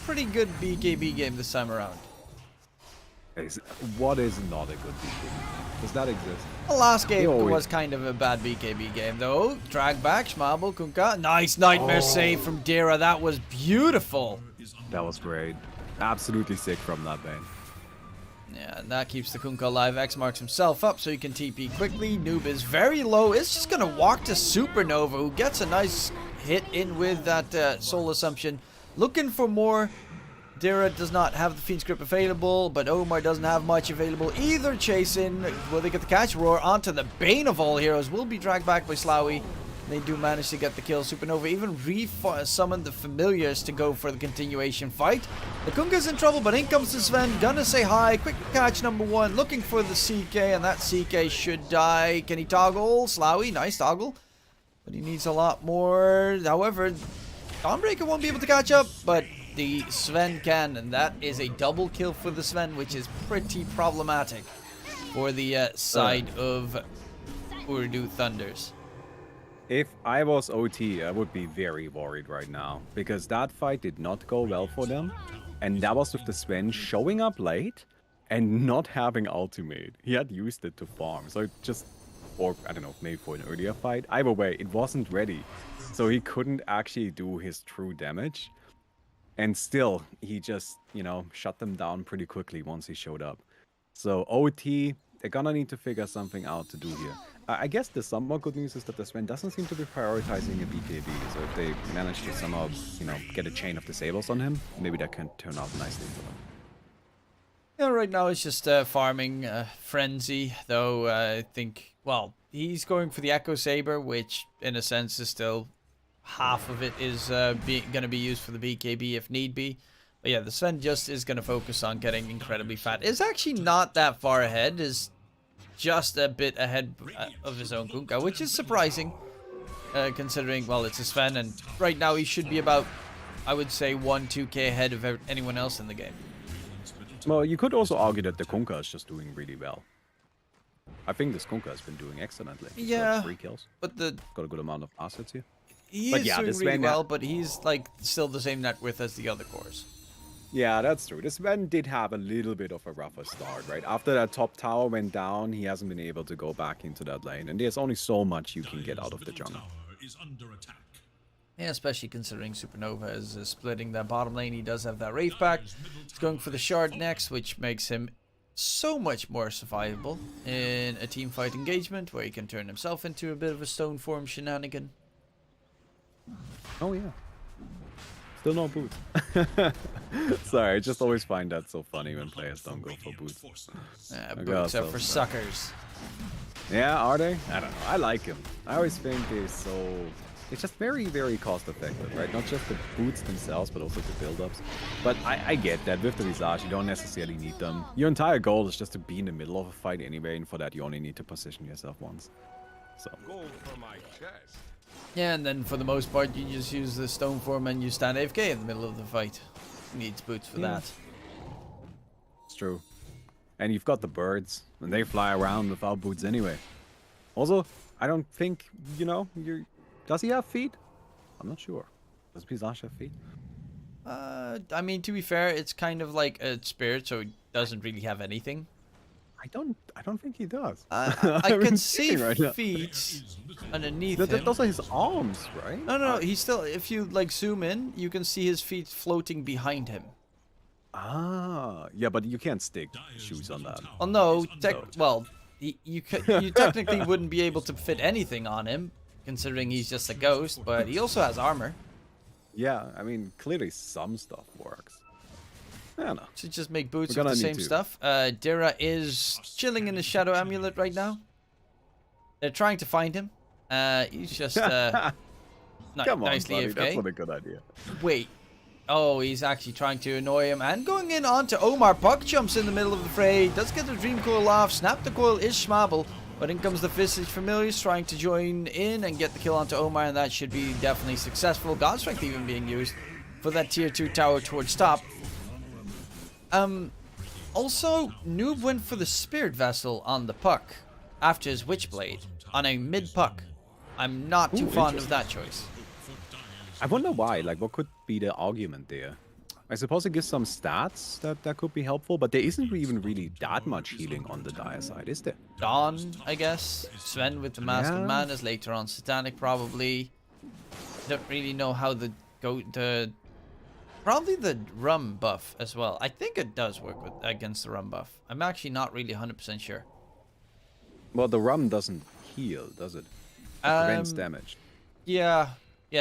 pretty good BKB game this time around. What is not a good BKB? Does that exist? The last game was kind of a bad BKB game, though. Drag back, Schmabel, Kunkka. Nice Nightmare save from Dira. That was beautiful. That was great. Absolutely sick from that Bane. Yeah, and that keeps the Kunkka alive. X marks himself up so he can TP quickly. Noob is very low. It's just going to walk to Supernova, who gets a nice hit in with that Soul Assumption. Looking for more Dira does not have the Fiend's Grip available, but Omar doesn't have much available either. Chasing, will they get the catch? Roar onto the Bane of all heroes, will be dragged back by Slowy. They do manage to get the kill. Supernova even re-summoned the familiars to go for the continuation fight. The Kunga's in trouble, but in comes the Sven. Gonna say hi. Quick catch number 1. Looking for the CK, and that CK should die. Can he toggle? Slowy, nice toggle. But he needs a lot more. However, Dawnbreaker won't be able to catch up, but the Sven can, and that is a double kill for the Sven, which is pretty problematic for the side of Ooredoo Thunders. If I was OT, I would be very worried right now, because that fight did not go well for them, and that was with the Sven showing up late and not having ultimate. He had used it to farm, so it just, or I don't know, maybe for an earlier fight. Either way, it wasn't ready, so he couldn't actually do his true damage, and still, he just, you know, shut them down pretty quickly once he showed up. So OT, they're gonna need to figure something out to do here. I guess the somewhat good news is that the Sven doesn't seem to be prioritizing a BKB, so if they manage to somehow, you know, get a chain of disables on him, maybe that can turn out nicely for them. Yeah, right now it's just farming Frenzy, though I think, well, he's going for the Echo Saber, which in a sense is still half of it is going to be used for the BKB if need be. But yeah, the Sven just is going to focus on getting incredibly fat. It's actually not that far ahead, is just a bit ahead of his own Kunkka, which is surprising, considering, well, it's a Sven, and right now he should be about, I would say, 1-2k ahead of anyone else in the game. Well, you could also argue that the Kunkka is just doing really well. I think this Kunkka has been doing excellently. He's got 3 kills. But got a good amount of assets here. He But is yeah, doing this really Sven- well, but he's like still the same net worth as the other cores. Yeah, that's true. This Sven did have a little bit of a rougher start, right? After that top tower went down, he hasn't been able to go back into that lane. And there's only so much you can get out of the jungle. Is under attack. Yeah, especially considering Supernova is splitting that bottom lane. He does have that Wraith back. He's going for the Shard next, which makes him so much more survivable in a team fight engagement, where he can turn himself into a bit of a stone form shenanigan. Oh, yeah. Still no boots. Sorry, I just always find that so funny when players don't go for boots. Boots are for suckers. Yeah, are they? I don't know. I like him. I always think they're so... It's just very, very cost effective, right? Not just the boots themselves, but also the build-ups. But I get that. With the Visage, you don't necessarily need them. Your entire goal is just to be in the middle of a fight anyway, and for that you only need to position yourself once. So... Gold for my chest. Yeah, and then for the most part, you just use the stone form and you stand AFK in the middle of the fight. Needs boots for that. It's true. And you've got the birds, and they fly around without boots anyway. Also, I don't think, you know, does he have feet? I'm not sure. Does Visage have feet? I mean, to be fair, it's kind of like a spirit, so he doesn't really have anything. I don't think he does. I I'm can see right now. feet underneath him. Those are his arms, right? No, he's still, if you like zoom in, you can see his feet floating behind him. Ah, yeah, but you can't stick shoes on that. Oh no, well, you technically wouldn't be able to fit anything on him, considering he's just a ghost, but he also has armor. Yeah, I mean, clearly some stuff works. I don't know. So just make boots We're with the gonna same need to. stuff. Dira is chilling in the Shadow Amulet right now. They're trying to find him. He's just Come on, nicely buddy, AFK. that's not a good idea. Wait. Oh, he's actually trying to annoy him. And going in onto Omar. Puck jumps in the middle of the fray. Does get the Dream Coil off. Snap the Coil is Schmabel. But in comes the Visage Familiars trying to join in and get the kill onto Omar. And that should be definitely successful. God Strength even being used for that tier 2 tower towards top. Also, Noob went for the Spirit Vessel on the Puck after his Witchblade on a mid Puck. I'm not too fond of that choice. I wonder why. Like, what could be the argument there? I suppose it gives some stats that could be helpful, but there isn't even really that much healing on the dire side, is there? Dawn, I guess. Sven with the Mask of Madness. Later on, Satanic probably. Don't really know how probably the rum buff as well. I think it does work against the rum buff. I'm actually not really 100% sure. Well, the rum doesn't heal, does it? It prevents damage. Yeah,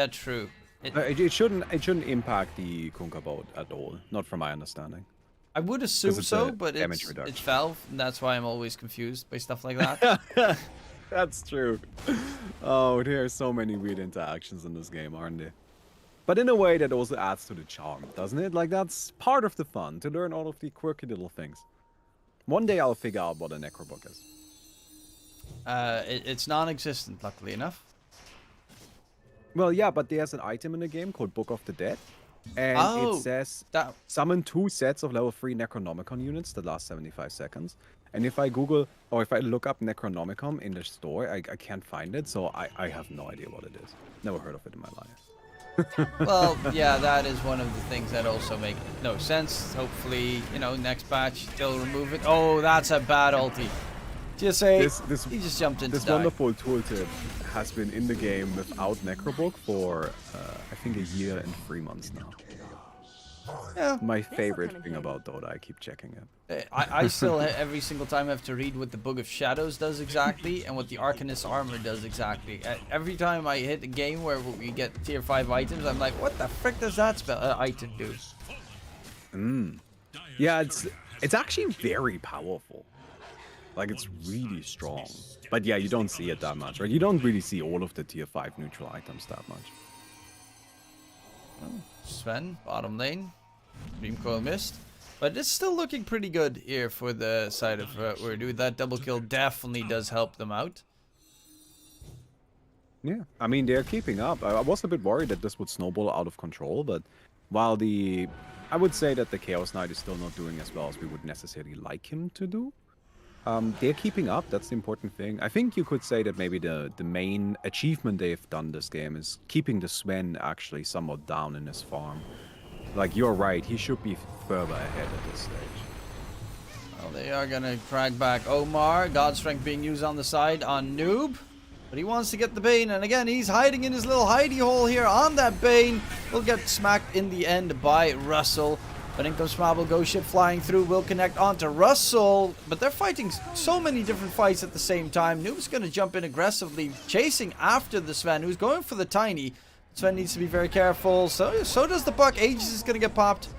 true. It shouldn't impact the Kunkka boat at all, not from my understanding. I would assume it's so, a but damage it's reduction. Valve, and that's why I'm always confused by stuff like that. That's true. Oh, there are so many weird interactions in this game, aren't there? But in a way, that also adds to the charm, doesn't it? Like, that's part of the fun, to learn all of the quirky little things. One day I'll figure out what a necrobook is. It's non-existent, luckily enough. Well, yeah, but there's an item in the game called Book of the Dead. And Oh, it says, that- summon 2 sets of level 3 Necronomicon units that last 75 seconds. And if I Google, or if I look up Necronomicon in the store, I can't find it, so I have no idea what it is. Never heard of it in my life. Well, yeah, that is one of the things that also make no sense. Hopefully, you know, next patch they'll remove it. Oh, that's a bad ulti. Just say he just jumped into This die. wonderful tooltip has been in the game without Necrobook for, I think, a year and 3 months now. Yeah. My favorite thing about Dota, I keep checking it. I still every single time have to read what the Book of Shadows does exactly and what the Arcanist armor does exactly. Every time I hit a game where we get tier 5 items, I'm like, what the frick does that item do? Yeah, it's actually very powerful. Like, it's really strong. But yeah, you don't see it that much, right? You don't really see all of the tier 5 neutral items that much. Sven, bottom lane. Dream Coil missed. But it's still looking pretty good here for the side of Ooredoo. That double kill definitely does help them out. Yeah, I mean, they're keeping up. I was a bit worried that this would snowball out of control, but while I would say that the Chaos Knight is still not doing as well as we would necessarily like him to do. They're keeping up, that's the important thing. I think you could say that maybe the main achievement they've done this game is keeping the Sven actually somewhat down in his farm. Like, you're right, he should be further ahead at this stage. Well, they are going to drag back Omar. God Strength being used on the side on Noob. But he wants to get the Bane, and again, he's hiding in his little hidey hole here on that Bane. Will get smacked in the end by Russell. But in comes Smabble, Ghost Ship flying through, will connect onto Russell. But they're fighting so many different fights at the same time. Noob's going to jump in aggressively, chasing after the Sven, who's going for the Tiny. Sven needs to be very careful. So does the Buck. Aegis is going to get popped.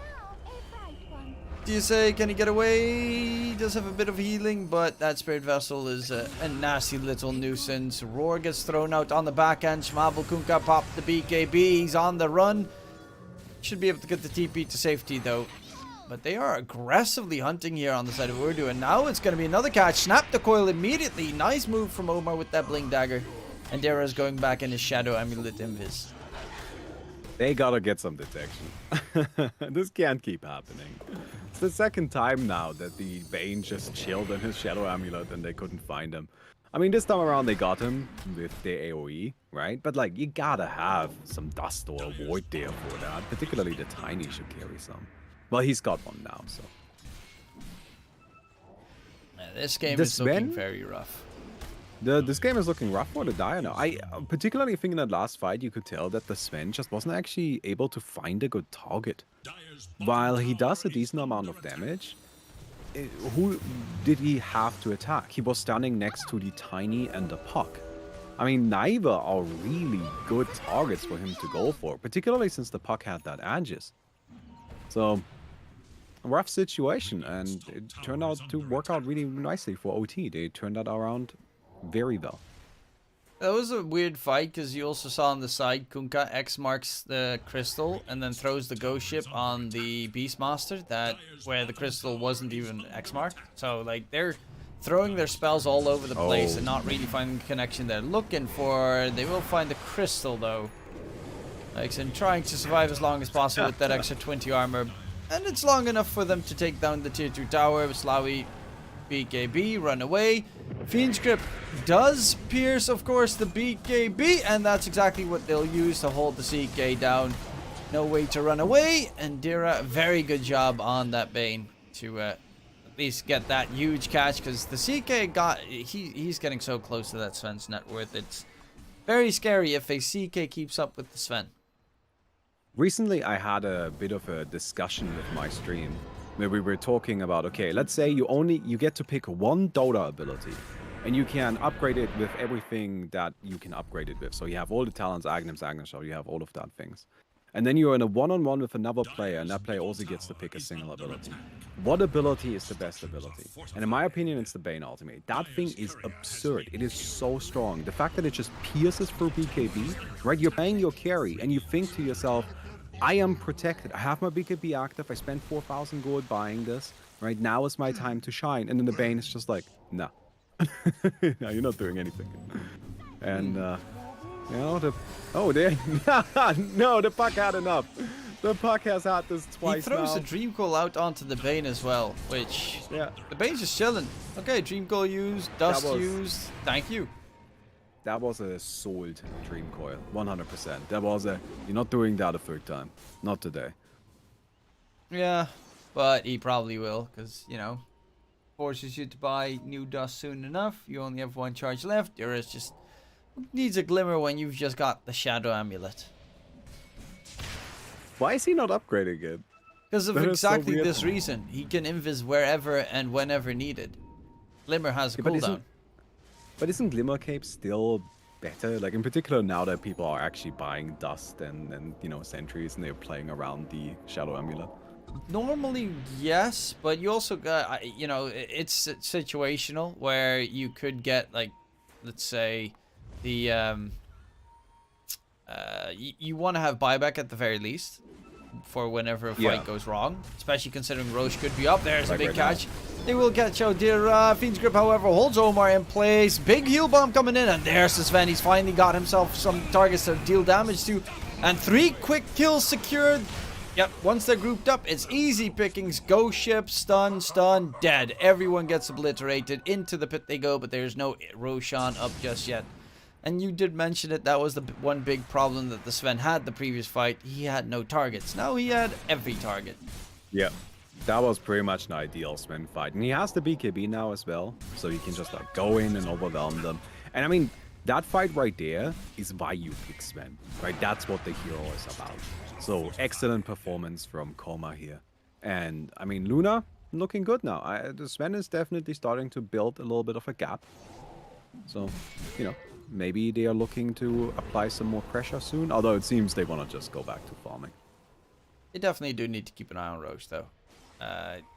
Do you say, can he get away? He does have a bit of healing, but that Spirit Vessel is a nasty little nuisance. Roar gets thrown out on the back end. Schmabel Kunkka popped the BKB. He's on the run. Should be able to get the TP to safety, though. But they are aggressively hunting here on the side of Ooredoo, and now it's going to be another catch. Snap the coil immediately. Nice move from Omar with that Bling Dagger. And Dara's going back in his Shadow Amulet Invis. They gotta get some detection. This can't keep happening. It's the second time now that the Bane just chilled in his Shadow Amulet and they couldn't find him. I mean, this time around they got him with their AoE, right? But like, you gotta have some dust or a void there for that. Particularly the Tiny should carry some. Well, he's got one now, so. Yeah, this game The is looking Sven? very rough. This game is looking rough for the Dire now. I particularly think in that last fight, you could tell that the Sven just wasn't actually able to find a good target. While he does a decent amount of damage, who did he have to attack? He was standing next to the Tiny and the Puck. I mean, neither are really good targets for him to go for, particularly since the Puck had that Aegis. So, a rough situation, and it turned out to work out really nicely for OT. They turned that around very well. That was a weird fight because you also saw on the side Kunkka X marks the crystal and then throws the ghost ship on the Beastmaster, that where the crystal wasn't even X marked. So like they're throwing their spells all over the place and not really finding the connection they're looking for. They will find the crystal though. Like, and trying to survive as long as possible with that extra 20 armor. And it's long enough for them to take down the tier 2 tower. Slawi BKB, run away. Fiend's Grip does pierce, of course, the BKB, and that's exactly what they'll use to hold the CK down. No way to run away, and Dira, very good job on that Bane to at least get that huge catch, because the CK he's getting so close to that Sven's net worth. It's very scary if a CK keeps up with the Sven. Recently, I had a bit of a discussion with my stream where we were talking about, okay, let's say you get to pick one Dota ability And you can upgrade it with everything that you can upgrade it with. So you have all the talents, Agnes Shot, you have all of that things. And then you're in a one-on-one with another player, and that player also gets to pick a single ability. What ability is the best ability? And in my opinion, it's the Bane ultimate. That thing is absurd. It is so strong. The fact that it just pierces through BKB, right? You're playing your carry, and you think to yourself, I am protected. I have my BKB active. I spent 4,000 gold buying this. Right now is my time to shine. And then the Bane is just like, nah. No, you're not doing anything. And, you know, no, the puck had enough. The puck has had this twice now. He throws the Dream Coil out onto the Bane as well, which... Yeah. The Bane's just chilling. Okay, Dream Coil used, Dust used. Thank you. That was a sold Dream Coil, 100%. That was a... You're not doing that a third time. Not today. Yeah, but he probably will, because, you know, forces you to buy new Dust soon enough. You only have one charge left. There is just... Needs a glimmer when you've just got the Shadow Amulet. Why is he not upgrading it? Because of exactly this reason. He can invis wherever and whenever needed. Glimmer has a cooldown. But isn't Glimmer Cape still better? Like in particular now that people are actually buying Dust and you know, Sentries, and they're playing around the Shadow Amulet. Normally, yes, but you also got, you know, it's situational where you could get, like, let's say, the, you want to have buyback at the very least for whenever a fight goes wrong, especially considering Roche could be up. There's a big catch. They will catch out there. Fiend's Grip, however, holds Omar in place. Big heal bomb coming in, and there's the Sven. He's finally got himself some targets to deal damage to, and 3 quick kills secured. Yep, once they're grouped up, it's easy pickings. Ghost ship, stun, dead. Everyone gets obliterated. Into the pit they go, but there's no Roshan up just yet. And you did mention it, that was the one big problem that the Sven had the previous fight. He had no targets. Now he had every target. Yeah, that was pretty much an ideal Sven fight. And he has the BKB now as well, so he can just like go in and overwhelm them. And I mean, that fight right there is why you pick Sven, right? That's what the hero is about. So excellent performance from Koma here. And I mean, Luna looking good now. The Sven is definitely starting to build a little bit of a gap. So, you know, maybe they are looking to apply some more pressure soon. Although it seems they want to just go back to farming. They definitely do need to keep an eye on Roche, though.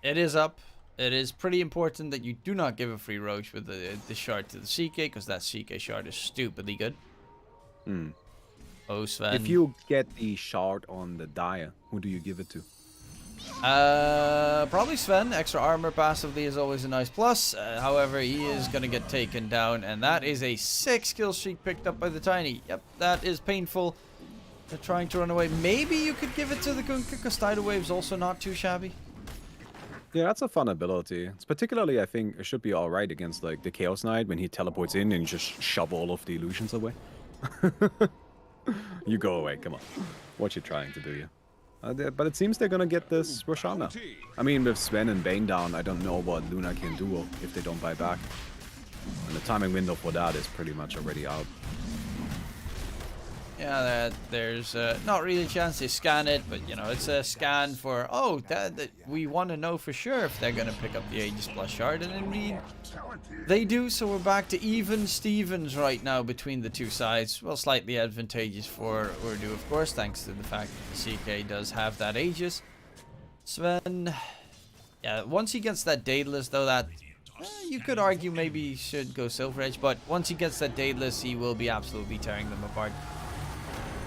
It is up. It is pretty important that you do not give a free Roche with the shard to the CK, because that CK shard is stupidly good. Hmm. Oh, Sven. If you get the shard on the Dire, who do you give it to? Probably Sven. Extra armor passively is always a nice plus. However, he is going to get taken down, and that is a 6 kill streak picked up by the Tiny. Yep, that is painful. They're trying to run away. Maybe you could give it to the Gunka, because Tidal Wave's also not too shabby. Yeah, that's a fun ability. It's particularly, I think, it should be alright against like the Chaos Knight when he teleports in and just shove all of the illusions away. You go away, come on. What you trying to do here? But it seems they're gonna get this Roshana. I mean, with Sven and Bane down, I don't know what Luna can do if they don't buy back. And the timing window for that is pretty much already out. Yeah, there's not really a chance they scan it, but you know, it's a scan for, oh, that we want to know for sure if they're going to pick up the Aegis Plus shard, and indeed they do. So we're back to even Stevens right now between the two sides. Well, slightly advantageous for Ooredoo, of course, thanks to the fact that the CK does have that Aegis. Sven, yeah, once he gets that Daedalus, though, that you could argue maybe he should go Silver Edge, but once he gets that Daedalus, he will be absolutely tearing them apart.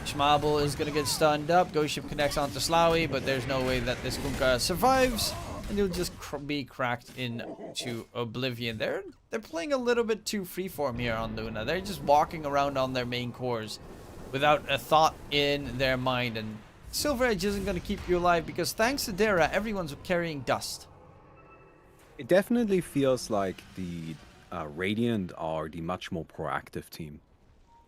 Schmabel is going to get stunned up. Ghost Ship connects onto Slawi, but there's no way that this Kunkka survives. And he'll just be cracked into oblivion. They're playing a little bit too freeform here on Luna. They're just walking around on their main cores without a thought in their mind. And Silver Edge isn't going to keep you alive because thanks to Dara, everyone's carrying Dust. It definitely feels like the Radiant are the much more proactive team.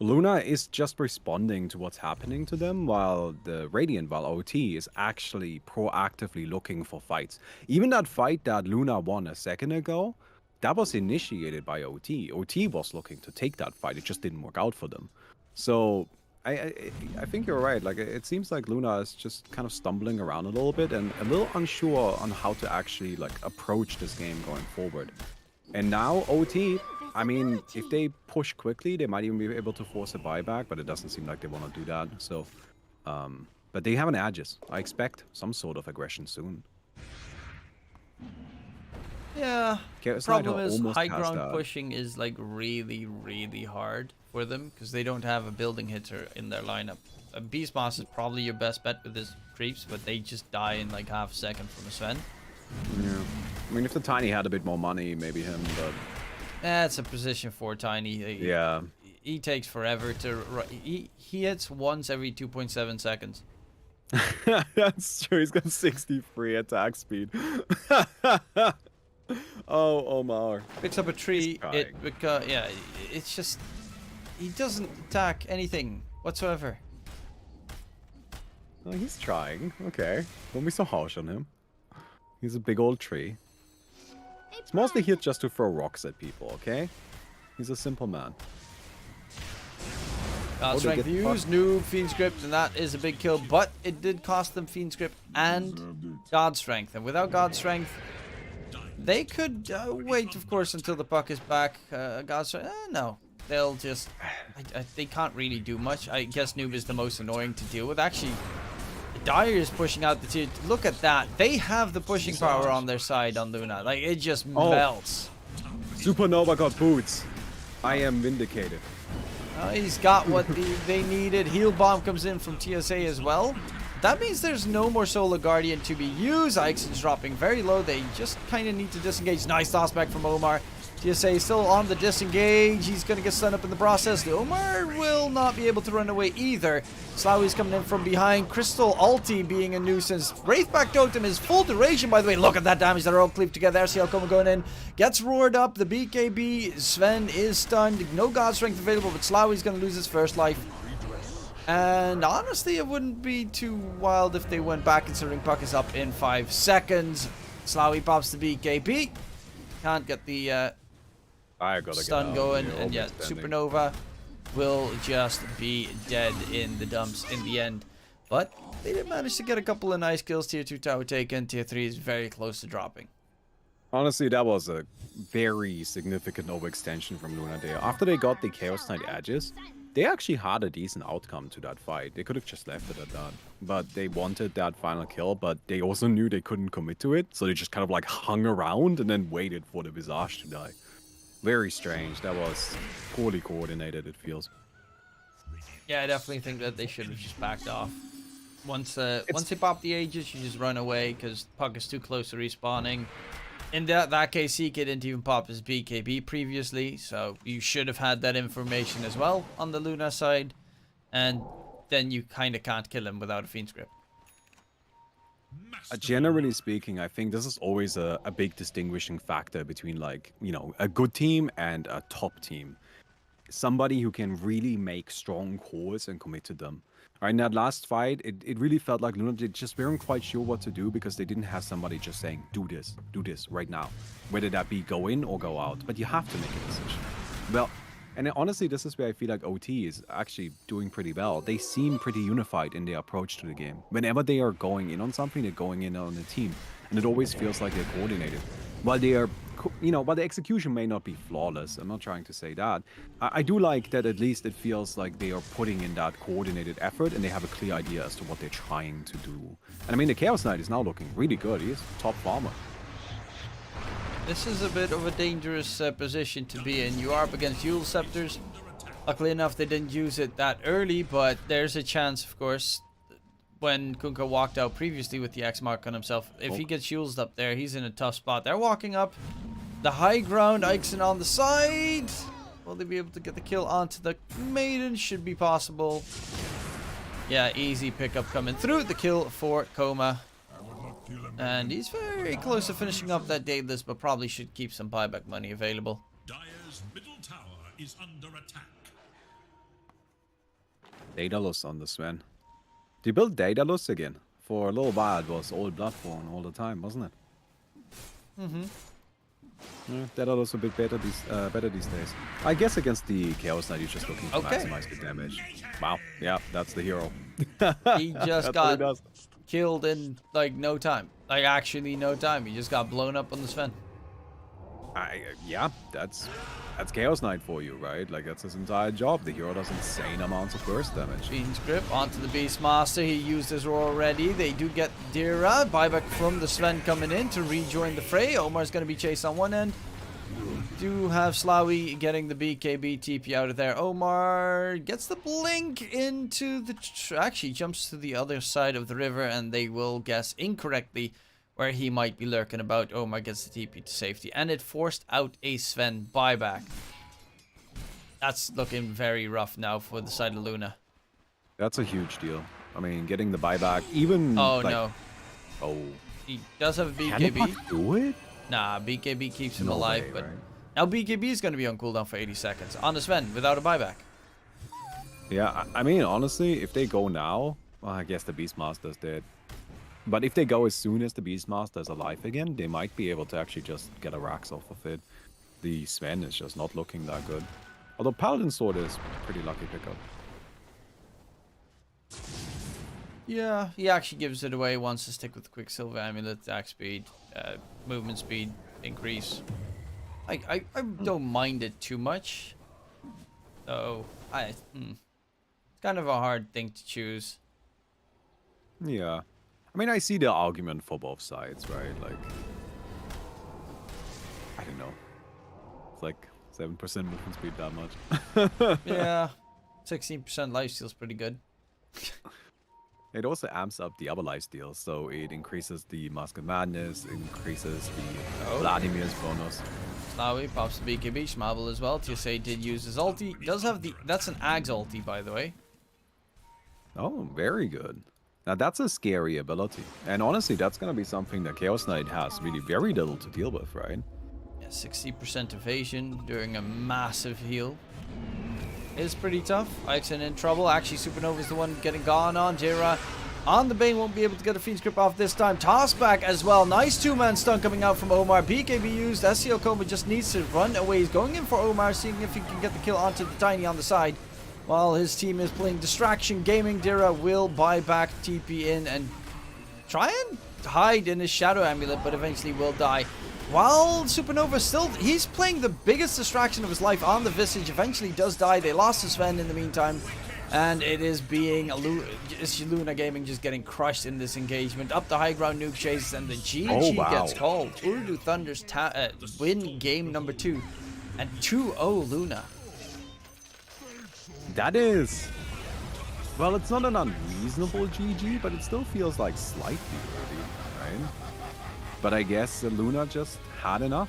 Luna is just responding to what's happening to them, while the Radiant, while OT is actually proactively looking for fights. Even that fight that Luna won a second ago, that was initiated by OT. OT was looking to take that fight, it just didn't work out for them. So I think you're right. Like, it seems like Luna is just kind of stumbling around a little bit and a little unsure on how to actually like approach this game going forward. And now OT, I mean, if they push quickly, they might even be able to force a buyback, but it doesn't seem like they want to do that. So, but they have an edges. I expect some sort of aggression soon. Yeah. Chaos Knight Problem are is almost high past ground that. pushing is like really hard for them because they don't have a building hitter in their lineup. A Beastmaster is probably your best bet with his creeps, but they just die in like half a second from a Sven. Yeah. I mean, if the Tiny had a bit more money, maybe him, but... That's a position for Tiny. Yeah. He takes forever to... He hits once every 2.7 seconds. That's true, he's got 63 attack speed. Oh, Omar. Picks up a tree, yeah, it's just... He doesn't attack anything whatsoever. Oh, he's trying. Okay. Don't be so harsh on him. He's a big old tree. It's mostly here just to throw rocks at people, okay? He's a simple man. Strength views, noob, Fiend Script, and that is a big kill, but it did cost them Fiend Script and God Strength. And without God Strength, they could wait, of course, until the puck is back. God Strength, no. They'll just... they can't really do much. I guess noob is the most annoying to deal with. Actually, Dire is pushing out the tier. Look at that. They have the pushing power on their side on Luna. Like, it just melts. Supernova got boots. I am vindicated. He's got what they needed. Heal Bomb comes in from TSA as well. That means there's no more Solar Guardian to be used. Ixon's dropping very low. They just kind of need to disengage. Nice toss back from Omar. TSA is still on the disengage. He's going to get stunned up in the process. The Omar will not be able to run away either. Slawy's coming in from behind. Crystal ulti being a nuisance. Wraithback Totem is full duration, by the way. Look at that damage. They're all cleaved together. RCL Coma going in. Gets roared up. The BKB. Sven is stunned. No God Strength available, but Slawy's going to lose his first life. And honestly, it wouldn't be too wild if they went back, considering puck is up in 5 seconds. Slawy pops the BKB. Can't get the... stun going, and yeah, Supernova will just be dead in the dumps in the end. But they did manage to get a couple of nice kills. Tier 2 tower taken, Tier 3 is very close to dropping. Honestly, that was a very significant overextension from Luna there. After they got the Chaos Knight edges, they actually had a decent outcome to that fight. They could have just left it at that. But they wanted that final kill, but they also knew they couldn't commit to it. So they just kind of like hung around and then waited for the Visage to die. Very strange. That was poorly coordinated, it feels. Yeah, I definitely think that they should have just backed off. Once they pop the ages, you just run away because puck is too close to respawning. In that case, Seek didn't even pop his BKB previously, so you should have had that information as well on the Luna side. And then you kind of can't kill him without a Fiend Script. Generally speaking, I think this is always a big distinguishing factor between, like, you know, a good team and a top team. Somebody who can really make strong calls and commit to them. Right, in that last fight, it really felt like Luna just weren't quite sure what to do because they didn't have somebody just saying, do this right now. Whether that be go in or go out. But you have to make a decision. Well, and honestly, this is where I feel like OT is actually doing pretty well. They seem pretty unified in their approach to the game. Whenever they are going in on something, they're going in on a team. And it always feels like they're coordinated. While they are, you know, while the execution may not be flawless, I'm not trying to say that. I do like that at least it feels like they are putting in that coordinated effort and they have a clear idea as to what they're trying to do. And I mean, the Chaos Knight is now looking really good. He is top farmer. This is a bit of a dangerous position to be in. You are up against Eul Scepters. Luckily enough, they didn't use it that early, but there's a chance, of course, when Kunkka walked out previously with the X mark on himself. If he gets Eul's up there, he's in a tough spot. They're walking up the high ground. Ixon on the side. Will they be able to get the kill onto the Maiden? Should be possible. Yeah, easy pickup coming through. The kill for Coma. And he's very close to finishing up that Daedalus, but probably should keep some buyback money available. Dire's middle tower is under attack. Daedalus on the Sven. They built Daedalus again. For a little while, it was all Bloodborne all the time, wasn't it? Mm-hmm. Yeah, Daedalus a bit better these days. I guess against the Chaos Knight, you're just looking to maximize the damage. Wow, yeah, that's the hero. He just got killed in, like, no time. Like, actually no time. He just got blown up on the Sven. Yeah, that's Chaos Knight for you, right? Like that's his entire job. The hero does insane amounts of burst damage. Fiend's Grip onto the Beastmaster. He used his roar already. They do get Dira. Buyback from the Sven coming in to rejoin the fray. Omar's going to be chased on one end. Do have Slawi getting the BKB TP out of there. Omar gets the blink into the... Actually, jumps to the other side of the river, and they will guess incorrectly where he might be lurking about. Omar gets the TP to safety, and it forced out a Sven buyback. That's looking very rough now for the side of Luna. That's a huge deal. I mean, getting the buyback, even... Oh, like, no. Oh. He does have a Can it BKB. not do it? Nah, BKB keeps him No alive, way, but... right? Now BKB is going to be on cooldown for 80 seconds. On the Sven, without a buyback. Yeah, I mean, honestly, if they go now... Well, I guess the Beastmaster's dead. But if they go as soon as the Beastmaster is alive again, they might be able to actually just get a Rax off of it. The Sven is just not looking that good. Although Paladin Sword is pretty lucky pickup. Yeah, he actually gives it away. Wants to stick with Quicksilver Amulet, attack speed, movement speed increase. I don't mind it too much. So, it's kind of a hard thing to choose. Yeah. I mean, I see the argument for both sides, right? Like, I don't know. It's like 7% movement speed that much. Yeah, 16% lifesteal's pretty good. It also amps up the other lifesteal, so it increases the Mask of Madness, increases the Vladimir's bonus. Slawi pops the BKB, Schmabel as well. TSA did use his ulti. Does have the... That's an Ags ulti, by the way. Oh, very good. Now that's a scary ability. And honestly, that's going to be something that Chaos Knight has really very little to deal with, right? Yeah, 60% evasion during a massive heal. Is pretty tough. Ixen in trouble. Actually, Supernova's the one getting gone on. Jira on the Bane won't be able to get a Fiend's Grip off this time. Toss back as well. Nice two-man stun coming out from Omar. BKB used. SCL Coma just needs to run away. He's going in for Omar, seeing if he can get the kill onto the Tiny on the side. While his team is playing Distraction Gaming, Dira will buy back, TP in, and try and hide in his Shadow Amulet, but eventually will die. While Supernova still, he's playing the biggest distraction of his life on the Visage, eventually does die. They lost to Sven in the meantime, and it is being it's Luna Gaming just getting crushed in this engagement. Up the high ground, nuke chase, and the GG gets called. Ooredoo Thunder's win game number 2, and 2-0 Luna. That is... Well, it's not an unreasonable GG, but it still feels like slightly early, right? But I guess Luna just had enough.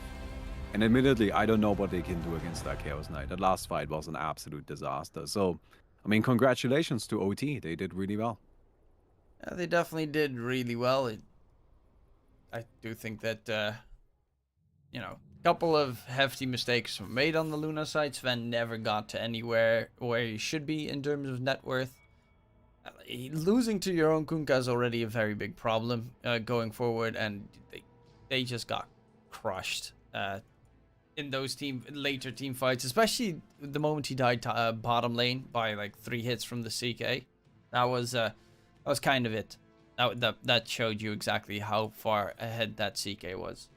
And admittedly, I don't know what they can do against that Chaos Knight. That last fight was an absolute disaster. So, I mean, congratulations to OT. They did really well. Yeah, they definitely did really well. I do think that, you know, a couple of hefty mistakes were made on the Luna side. Sven never got to anywhere where he should be in terms of net worth. Losing to your own Kunkka is already a very big problem going forward, and they just got crushed in those later team fights, especially the moment he died bottom lane by like 3 hits from the CK. That was kind of it. That showed you exactly how far ahead that CK was.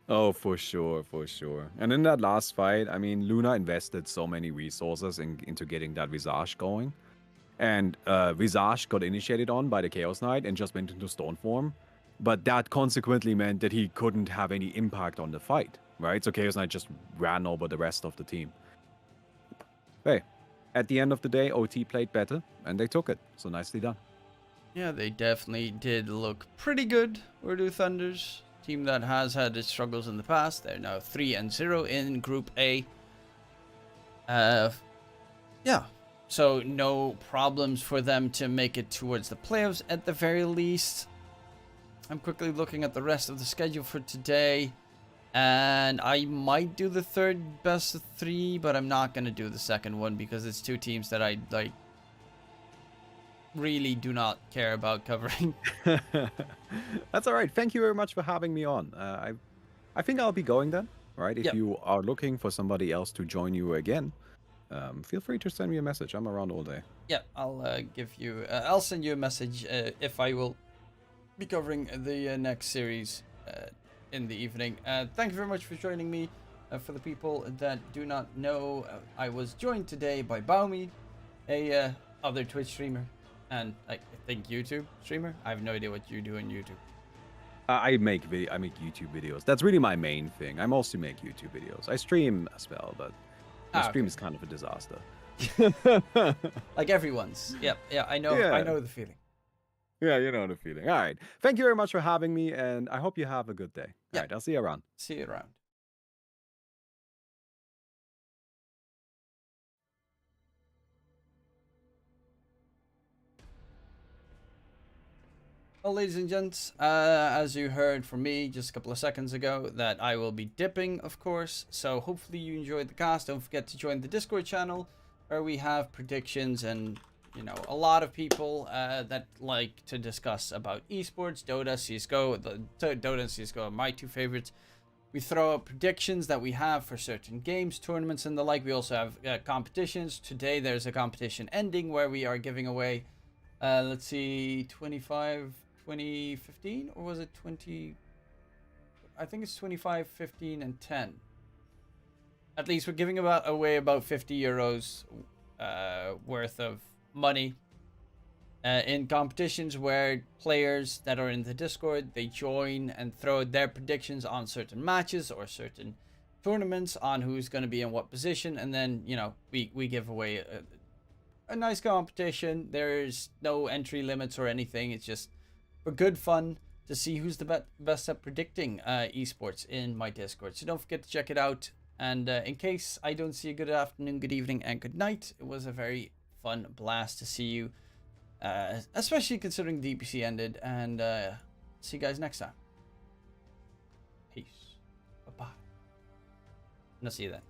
Oh, for sure, for sure. And in that last fight, I mean, Luna invested so many resources into getting that Visage going. And Visage got initiated on by the Chaos Knight and just went into Stone form. But that consequently meant that he couldn't have any impact on the fight, right? So Chaos Knight just ran over the rest of the team. Hey, at the end of the day, OT played better, and they took it. So nicely done. Yeah, they definitely did look pretty good, Ooredoo Thunders. Team that has had its struggles in the past. They're now 3-0 in Group A. Yeah. So no problems for them to make it towards the playoffs at the very least. I'm quickly looking at the rest of the schedule for today. And I might do the third best of 3, but I'm not going to do the second one because it's 2 teams that I like really do not care about covering. That's all right. Thank you very much for having me on. I think I'll be going then, right? If you are looking for somebody else to join you again, feel free to send me a message. I'm around all day. Yeah, I'll give you. I'll send you a message if I will be covering the next series in the evening. Thank you very much for joining me. For the people that do not know, I was joined today by Baumi, a other Twitch streamer, and I think YouTube streamer. I have no idea what you do on YouTube. I make YouTube videos. That's really my main thing. I mostly make YouTube videos. I stream as well, but my stream is kind of a disaster. Like everyone's. Yeah, I know. Yeah. I know the feeling. Yeah, you know the feeling. All right. Thank you very much for having me, and I hope you have a good day. Yeah. All right, I'll see you around. See you around. Well, ladies and gents, as you heard from me just a couple of seconds ago, that I will be dipping, of course. So hopefully you enjoyed the cast. Don't forget to join the Discord channel, where we have predictions and, you know, a lot of people that like to discuss about esports, Dota, CSGO. Dota and CSGO are my two favorites. We throw out predictions that we have for certain games, tournaments, and the like. We also have competitions. Today there's a competition ending where we are giving away, let's see, 2015, or was it 20? I think it's 25, 15, and 10. At least we're giving away about 50 euros worth of money in competitions where players that are in the Discord, they join and throw their predictions on certain matches or certain tournaments on who's going to be in what position, and then, you know, we give away a nice competition. There's no entry limits or anything. It's just for good fun to see who's the best at predicting esports in my Discord. So don't forget to check it out. And in case I don't see you, good afternoon, good evening, and good night. It was a very fun blast to see you, especially considering DPC ended. And see you guys next time. Peace. Bye-bye. And I'll see you then.